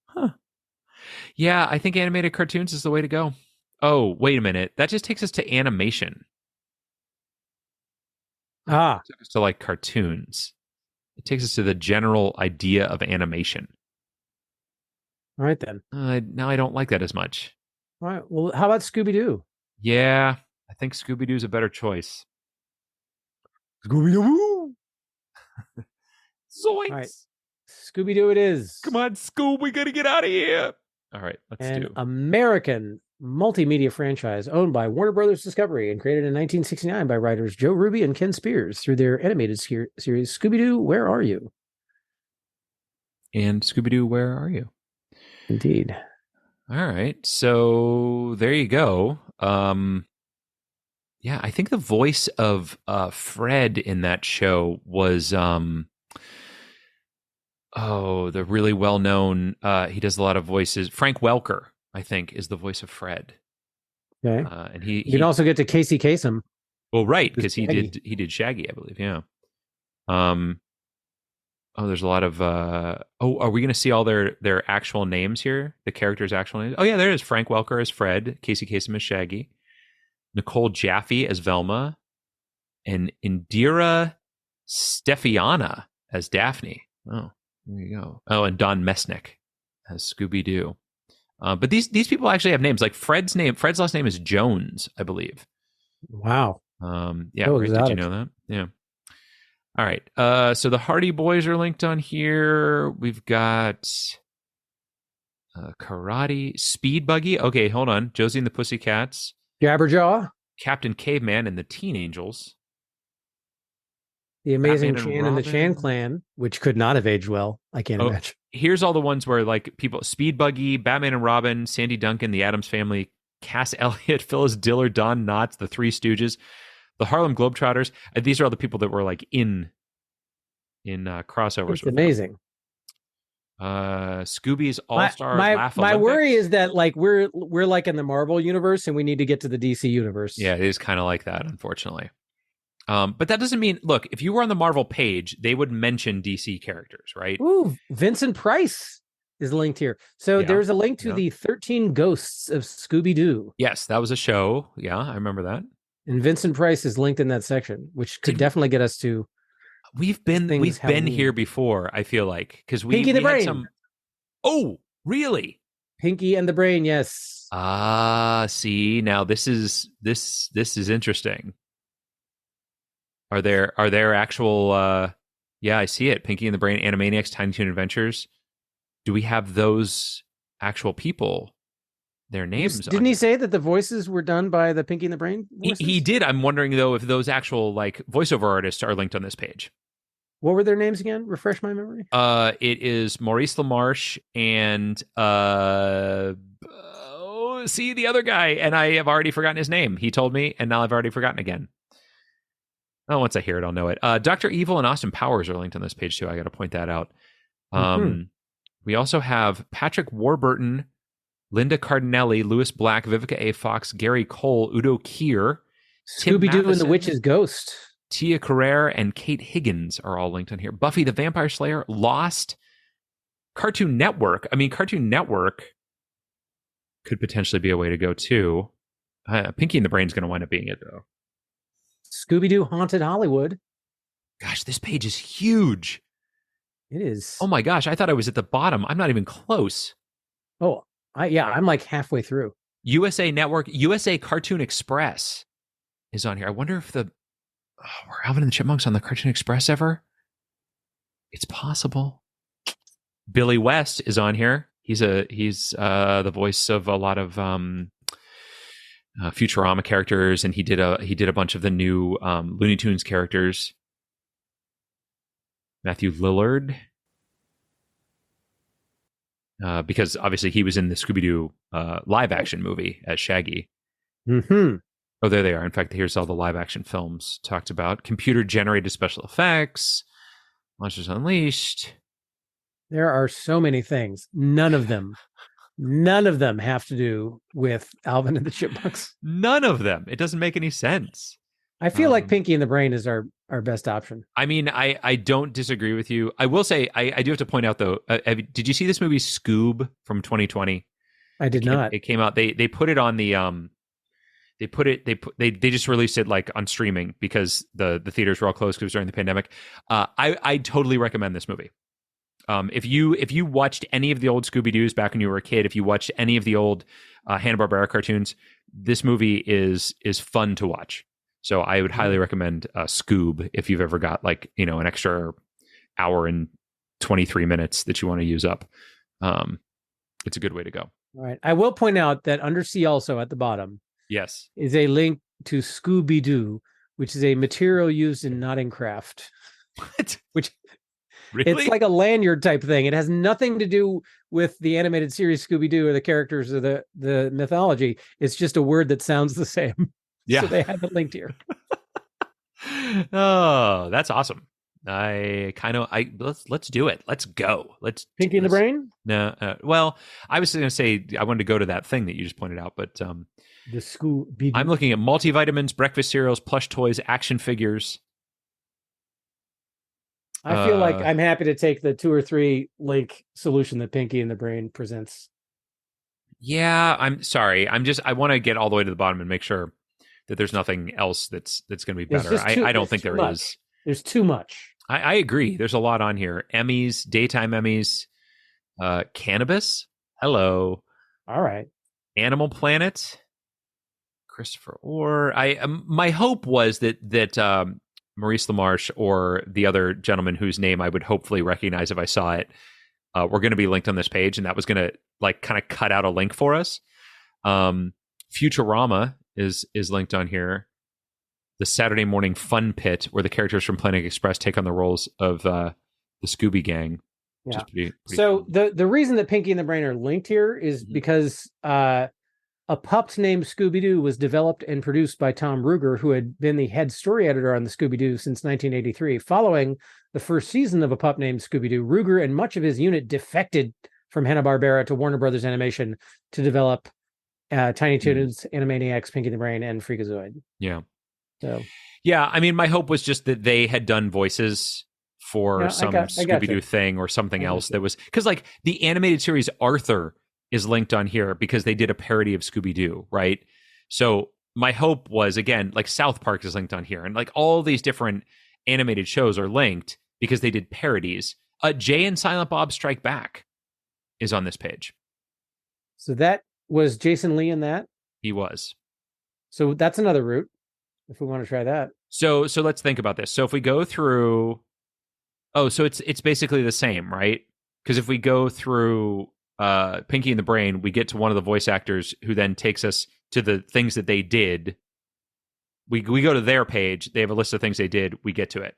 Huh. Yeah, I think animated cartoons is the way to go. Oh, wait a minute. That just takes us to animation. It took us to like cartoons. It takes us to the general idea of animation.
All right, then.
Now I don't like that as much.
All right. Well, how about Scooby-Doo?
Yeah, I think Scooby-Doo's a better choice.
Scooby-Doo.
Zoinks!
All right. Scooby-Doo it is.
Come on, Scoob, we gotta get out of here. All right, let's
An
do.
American multimedia franchise owned by Warner Brothers Discovery and created in 1969 by writers Joe Ruby and Ken Spears through their animated series Scooby-Doo, Where Are You?
And Scooby-Doo, Where Are You?
Indeed.
All right, so there you go. Yeah, I think the voice of Fred in that show was the really well-known, he does a lot of voices. Frank Welker, I think, is the voice of Fred.
Okay.
And
you can also get to Casey Kasem.
Well, right, because he did Shaggy, I believe. Yeah. There's a lot of are we going to see all their actual names here? The characters' actual names? Oh yeah, there is Frank Welker as Fred, Casey Kasem as Shaggy, Nicole Jaffe as Velma, and Indira Stefiana as Daphne. Oh, there you go. Oh, and Don Mesnick as Scooby-Doo. But these people actually have names. Like Fred's last name is Jones, I believe.
Wow.
Yeah,
so
right.
exotic.
Did you know that? Yeah. All right. So the Hardy Boys are linked on here. We've got Karate, Speed Buggy. Okay, hold on. Josie and the Pussycats,
Jabberjaw,
Captain Caveman, and the Teen Angels.
The Amazing
Batman and
Chan and the Chan
Robin.
Clan, which could not have aged well. I can't imagine.
Here's all the ones where like people: Speed Buggy, Batman and Robin, Sandy Duncan, the Addams Family, Cass Elliot, Phyllis Diller, Don Knotts, the Three Stooges, the Harlem Globetrotters. These are all the people that were like in crossovers.
It's amazing.
Scooby's All Stars Laugh
My
Olympics.
worry is that like we're like in the Marvel universe and we need to get to the DC universe.
Yeah, it is kind of like that, unfortunately. But that doesn't mean, look, if you were on the Marvel page, they would mention DC characters, right?
Ooh, Vincent Price is linked here. So there's a link to the 13 Ghosts of Scooby-Doo.
Yes, that was a show. Yeah, I remember that.
And Vincent Price is linked in that section, which could definitely get us to.
We've been here before, I feel like, because
Pinky the Brain.
Had some. Oh, really?
Pinky and the Brain, yes.
See, now this is interesting. Are there actual yeah, I see it. Pinky and the Brain, Animaniacs, Tiny Toon Adventures. Do we have those actual people? Their names.
Didn't he say that the voices were done by the Pinky and the Brain voices?
He did. I'm wondering though if those actual like voiceover artists are linked on this page.
What were their names again? Refresh my memory.
It is Maurice LaMarche and see the other guy, and I have already forgotten his name. He told me, and now I've already forgotten again. Oh, once I hear it, I'll know it. Dr. Evil and Austin Powers are linked on this page too. I got to point that out. We also have Patrick Warburton, Linda Cardinelli, Louis Black, Vivica A. Fox, Gary Cole, Udo Kier,
Scooby-Doo and the Witch's Ghost,
Tia Carrere, and Kate Higgins are all linked on here. Buffy the Vampire Slayer, Lost, Cartoon Network. I mean, Cartoon Network could potentially be a way to go too. Pinky and the Brain's going to wind up being it though.
Scooby-Doo Haunted Hollywood.
Gosh, this page is huge.
It is.
Oh my gosh, I thought I was at the bottom. I'm not even close.
Oh, I'm like halfway through.
USA Network, USA Cartoon Express is on here. I wonder if were Alvin and the Chipmunks on the Cartoon Express ever? It's possible. Billy West is on here. He's the voice of a lot of Futurama characters, and he did a bunch of the new Looney Tunes characters. Matthew Lillard, because obviously he was in the Scooby-Doo live action movie as Shaggy.
Mm-hmm.
Oh, there they are. In fact, here's all the live action films talked about. Computer generated special effects, Monsters Unleashed.
There are so many things. None of them have to do with Alvin and the Chipmunks.
None of them. It doesn't make any sense.
I feel like Pinky and the Brain is our best option.
I mean, I don't disagree with you. I will say, I do have to point out though, did you see this movie Scoob from 2020?
I did not.
It came out. They put it on the they just released it like on streaming because the theaters were all closed because it was during the pandemic. I totally recommend this movie. If you watched any of the old Scooby-Doo's back when you were a kid, if you watched any of the old Hanna-Barbera cartoons, this movie is fun to watch. So I would highly recommend Scoob if you've ever got like, you know, an extra hour and 23 minutes that you want to use up. It's a good way to go.
All right. I will point out that under See Also at the bottom
Yes.
is a link to Scooby-Doo, which is a material used in knotting craft.
What?
Which
Really?
it's like a lanyard type thing. It has nothing to do with the animated series Scooby-Doo or the characters or the mythology. It's just a word that sounds the same.
Yeah.
So they have it linked here.
Oh, that's awesome. Let's do it. Let's go. Let's
Pinky in the Brain?
No. Well, I was going to say I wanted to go to that thing that you just pointed out, but
The Scooby-Doo.
I'm looking at multivitamins, breakfast cereals, plush toys, action figures.
I feel like I'm happy to take the 2 or 3 link solution that Pinky in the Brain presents.
Yeah, I'm sorry. I want to get all the way to the bottom and make sure that there's nothing else that's going to be better. I don't think there is.
There's too much.
I agree. There's a lot on here. Emmys, daytime Emmys, cannabis. Hello.
All right.
Animal Planet. Christopher Orr. My hope was that Maurice LaMarche or the other gentleman whose name I would hopefully recognize if I saw it were going to be linked on this page, and that was going to like kind of cut out a link for us. Futurama is linked on here. The Saturday Morning Fun Pit, where the characters from Planet Express take on the roles of the Scooby Gang.
Yeah.
Pretty
so
fun.
the reason that Pinky and the Brain are linked here is because a pup named Scooby-Doo was developed and produced by Tom Ruger, who had been the head story editor on the Scooby-Doo since 1983. Following the first season of A Pup Named Scooby-Doo, Ruger and much of his unit defected from Hanna-Barbera to Warner Brothers Animation to develop Tiny Toons, Animaniacs, Pinky and the Brain, and Freakazoid.
Yeah.
So,
yeah, I mean, my hope was just that they had done voices for some Scooby-Doo thing or something else that was... Because, like, the animated series Arthur is linked on here because they did a parody of Scooby-Doo, right? So my hope was, again, like South Park is linked on here. And, like, all these different animated shows are linked because they did parodies. Jay and Silent Bob Strike Back is on this page.
So that was Jason Lee in that?
He was.
So that's another route, if we want to try that.
So let's think about this. So if we go through, so it's basically the same, right? Because if we go through Pinky and the Brain, we get to one of the voice actors who then takes us to the things that they did. We go to their page, they have a list of things they did, we get to it.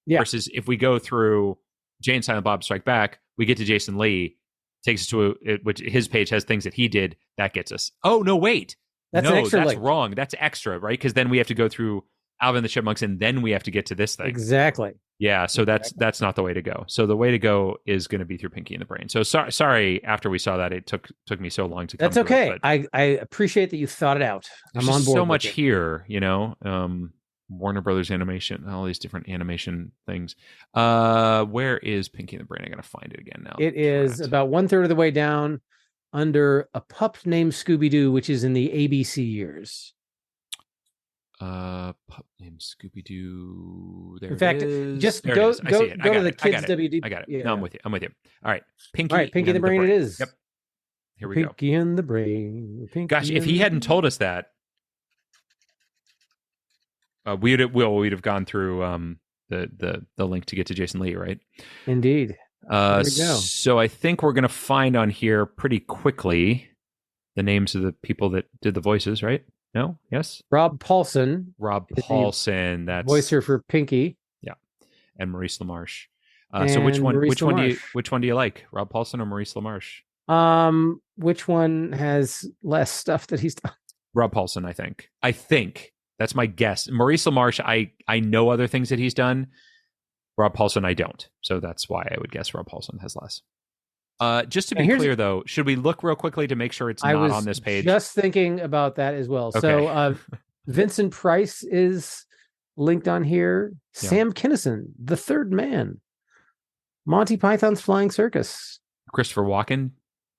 Yeah. Versus if we go through Jay and Silent Bob Strike Back, we get to Jason Lee, takes us to which his page has things that he did, that gets us. Oh, no, wait.
That's an extra link.
Wrong. That's extra, right? Because then we have to go through Alvin and the Chipmunks, and then we have to get to this thing.
Exactly.
Yeah, so that's not the way to go. So the way to go is going to be through Pinky and the Brain. So sorry, after we saw that, it took me so long to come
That's okay.
to it,
I appreciate that you thought it out. I'm on board.
So much here, you know. Warner Brothers Animation, all these different animation things. Where is Pinky and the Brain? I got to find it again now.
It is about 1/3 of the way down under A Pup Named Scooby-Doo, which is in the ABC years.
Pup Named Scooby-Doo. There.
In fact, just go to the Kids WD.
I got it. Yeah. No, I'm with you. All right, Pinky.
All right, Pinky and the Brain. It is.
Yep. Here we
go. Pinky and the Brain.
Gosh, if he hadn't told us that, we'd have gone through the link to get to Jason Lee, right?
Indeed. There we go.
So I think we're going to find on here pretty quickly the names of the people that did the voices, right? No? Yes?
Rob Paulson.
That's
voicer for Pinky.
Yeah. And Maurice LaMarche. So which one do you like? Rob Paulson or Maurice LaMarche?
Which one has less stuff that he's done?
Rob Paulson, I think. That's my guess. Maurice LaMarche, I know other things that he's done. Rob Paulson, I don't. So that's why I would guess Rob Paulson has less. Just to be clear, though, should we look real quickly to make sure it's not on this page?
Just thinking about that as well. Okay. So Vincent Price is linked on here. Yeah. Sam Kinison, The Third Man. Monty Python's Flying Circus.
Christopher Walken,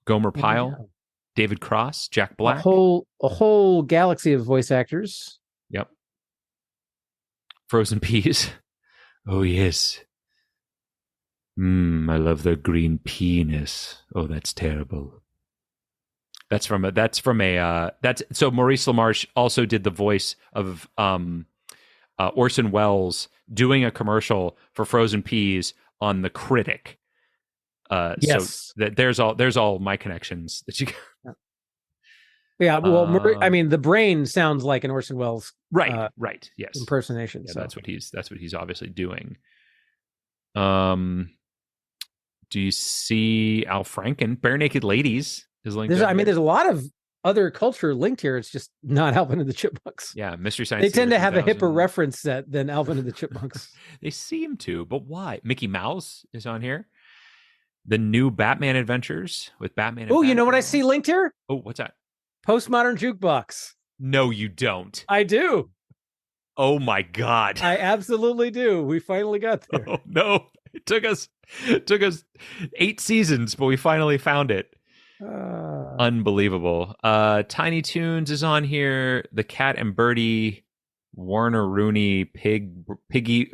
Gomer Pyle, David Cross, Jack Black.
A whole galaxy of voice actors.
Yep. Frozen Peas. Oh, yes. I love the green penis. Oh, that's terrible. That's so Maurice LaMarche also did the voice of Orson Welles doing a commercial for frozen peas on The Critic.
Yes.
So there's all my connections that you got.
Yeah, well, the brain sounds like an Orson Welles
right, yes,
impersonation.
Yeah,
so
that's what he's obviously doing. Do you see Al Franken? Bare Naked Ladies is linked.
There's a lot of other culture linked here. It's just not Alvin and the Chipmunks.
Yeah, Mystery Science.
They tend to have a hipper reference set than Alvin and the Chipmunks.
They seem to, but why? Mickey Mouse is on here. The new Batman Adventures with Batman.
Oh, you know what I see linked here?
Oh, what's that?
Postmodern Jukebox.
No, you don't.
I do.
Oh my God.
I absolutely do. We finally got there.
Oh, no. It took us 8 seasons, but we finally found it. Unbelievable. Tiny Toons is on here. The Cat and Birdie, Warner Rooney, Pinky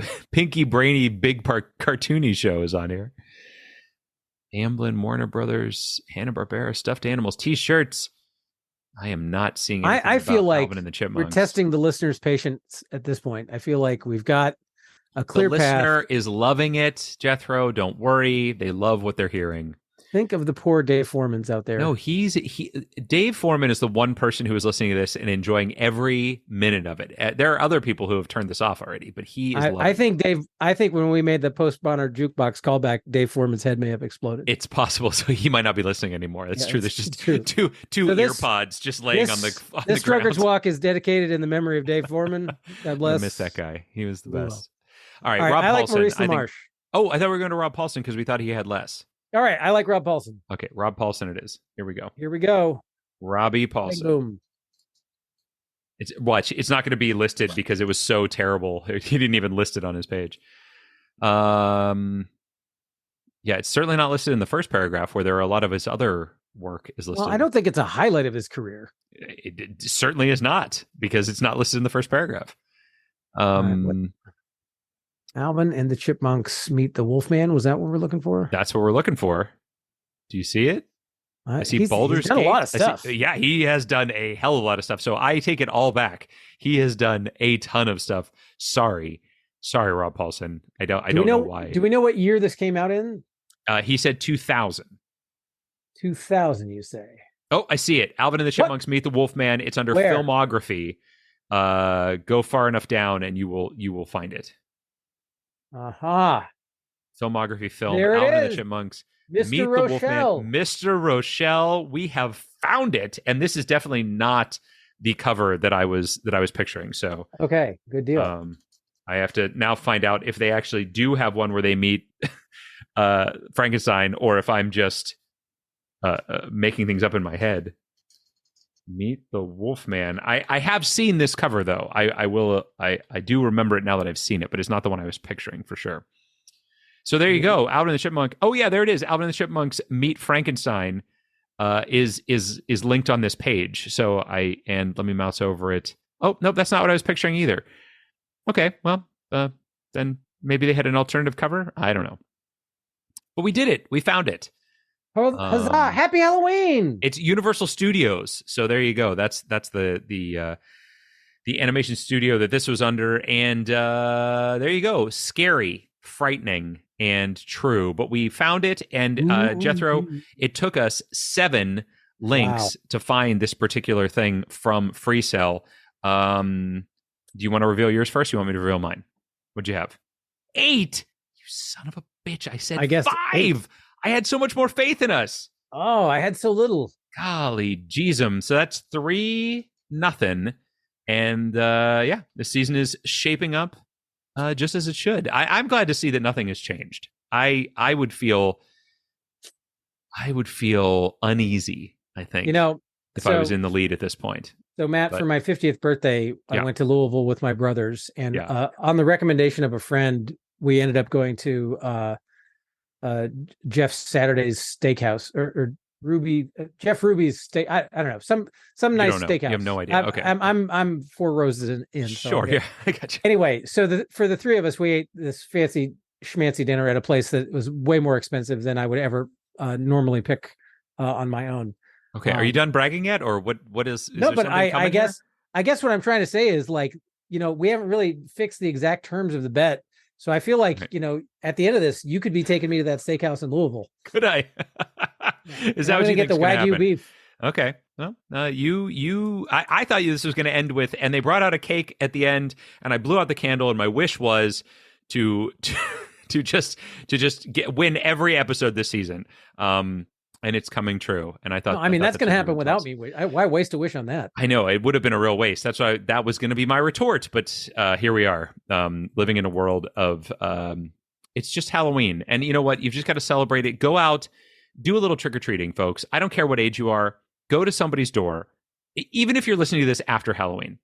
Brainy, Big Cartoony Show is on here. Amblin, Warner Brothers, Hanna-Barbera, stuffed animals, T-shirts. I am not seeing anything
I feel like
Alvin and the Chipmunks.
We're testing the listener's patience at this point. I feel like we've got a clear path.
The listener is loving it, Jethro. Don't worry. They love what they're hearing.
Think of the poor Dave Foremans out there.
No, Dave Foreman is the one person who is listening to this and enjoying every minute of it. There are other people who have turned this off already, but he is.
I think when we made the postmodern jukebox callback, Dave Foreman's head may have exploded.
It's possible, so he might not be listening anymore. That's true. There's just two earpods just laying on the ground.
This Drugger's Walk is dedicated in the memory of Dave Foreman. God bless.
I miss that guy. He was the best. All right,
Rob
Paulson.
Like Maurice LaMarche.
I thought we were going to Rob Paulson because we thought he had less.
All right, I like Rob Paulson.
Okay, Rob Paulson it is. Here we
go.
Robbie Paulson.
Boom.
It's not going to be listed because it was so terrible. He didn't even list it on his page. Yeah, it's certainly not listed in the first paragraph where there are a lot of his other work is listed.
Well, I don't think it's a highlight of his career.
It certainly is not because it's not listed in the first paragraph.
Alvin and the Chipmunks meet the Wolfman. Was that what we're looking for?
That's what we're looking for. Do you see it? I see Baldur's Gate.
He's done a lot of stuff.
He has done a hell of a lot of stuff. So I take it all back. He has done a ton of stuff. Sorry, Rob Paulson. I don't know why.
Do we know what year this came out in?
He said 2000.
2000, you say?
Oh, I see it. Alvin and the Chipmunks meet the Wolfman. It's under
Where?
filmography. Go far enough down and you will find it.
Aha.
Filmography film.
There it
Alvin and
is.
the Chipmunks.
Mr.
Meet
Rochelle.
the Wolfman. Mr. Rochelle. We have found it. And this is definitely not the cover that I was picturing. So
okay, good deal.
I have to now find out if they actually do have one where they meet Frankenstein or if I'm just making things up in my head. Meet the Wolfman. I have seen this cover though. I do remember it now that I've seen it, but it's not the one I was picturing for sure. So there you go. Alvin and the Chipmunk. Oh yeah, there it is. Alvin and the Chipmunks Meet Frankenstein is linked on this page. So let me mouse over it. Oh nope, that's not what I was picturing either. Okay, well then maybe they had an alternative cover. I don't know. But we did it. We found it.
Huzzah! Happy Halloween!
It's Universal Studios, so there you go. That's the animation studio that this was under, and there you go. Scary, frightening, and true. But we found it, and Jethro, it took us 7 links to find this particular thing from Free Cell. Do you want to reveal yours first? Or you want me to reveal mine? What'd you have? 8. You son of a bitch! I said 5. 8. I had so much more faith in us.
Oh, I had so little.
Golly, jeezum. So that's 3-0. And the season is shaping up just as it should. I'm glad to see that nothing has changed. I would feel uneasy, I think. If I was in the lead at this point.
So Matt, for my 50th birthday, I went to Louisville with my brothers, and on the recommendation of a friend, we ended up going to Jeff Saturday's Steakhouse or Jeff Ruby's steak. I don't know, some nice steakhouse.
You have no idea. Okay,
I'm 4 rows in.
Sure,
so
yeah, I got you.
Anyway, so for the 3 of us, we ate this fancy schmancy dinner at a place that was way more expensive than I would ever normally pick on my own.
Okay, are you done bragging yet, or what is
no?
There
but
something coming
I guess
here?
I guess what I'm trying to say is, like, we haven't really fixed the exact terms of the bet. So I feel like,
Right.
at the end of this, you could be taking me to that steakhouse in Louisville.
Could I? Is that
I'm
what
going to
you
get the
think's going to
Wagyu
happen?
beef.
Okay. Well, I thought this was going to end with, and they brought out a cake at the end, and I blew out the candle, and my wish was to just win every episode this season. And it's coming true. And I thought,
No, I mean, that's going to happen without
toss.
me. Why waste a wish on that?
I know it would have been a real waste. That's why that was going to be my retort. But here we are, living in a world of it's just Halloween, and you know what? You've just got to celebrate it. Go out, do a little trick or treating, folks. I don't care what age you are. Go to somebody's door, even if you're listening to this after Halloween.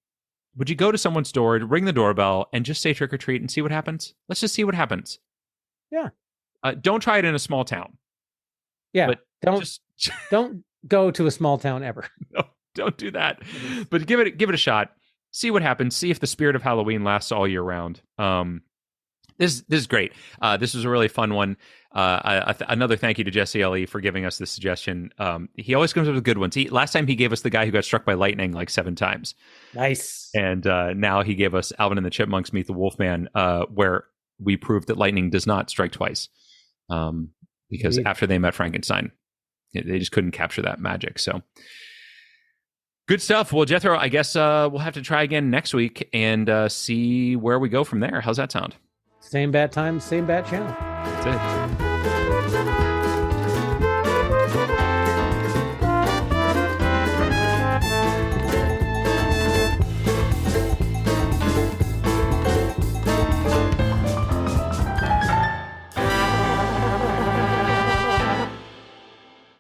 Would you go to someone's door, ring the doorbell, and just say trick or treat and see what happens? Let's just see what happens.
Yeah.
Don't try it in a small town.
Yeah.
But
don't go to a small town ever.
No, don't do that. But give it a shot. See what happens. See if the spirit of Halloween lasts all year round. This is great. This was a really fun one. Another thank you to Jesse L.E. for giving us this suggestion. He always comes up with good ones. Last time he gave us the guy who got struck by lightning like 7 times.
Nice.
And now he gave us Alvin and the Chipmunks Meet the Wolfman, where we proved that lightning does not strike twice. Because after they met Frankenstein, they just couldn't capture that magic. So good stuff. Well, Jethro, I guess we'll have to try again next week and see where we go from there. How's that sound?
Same bat time, same bat channel.
That's it.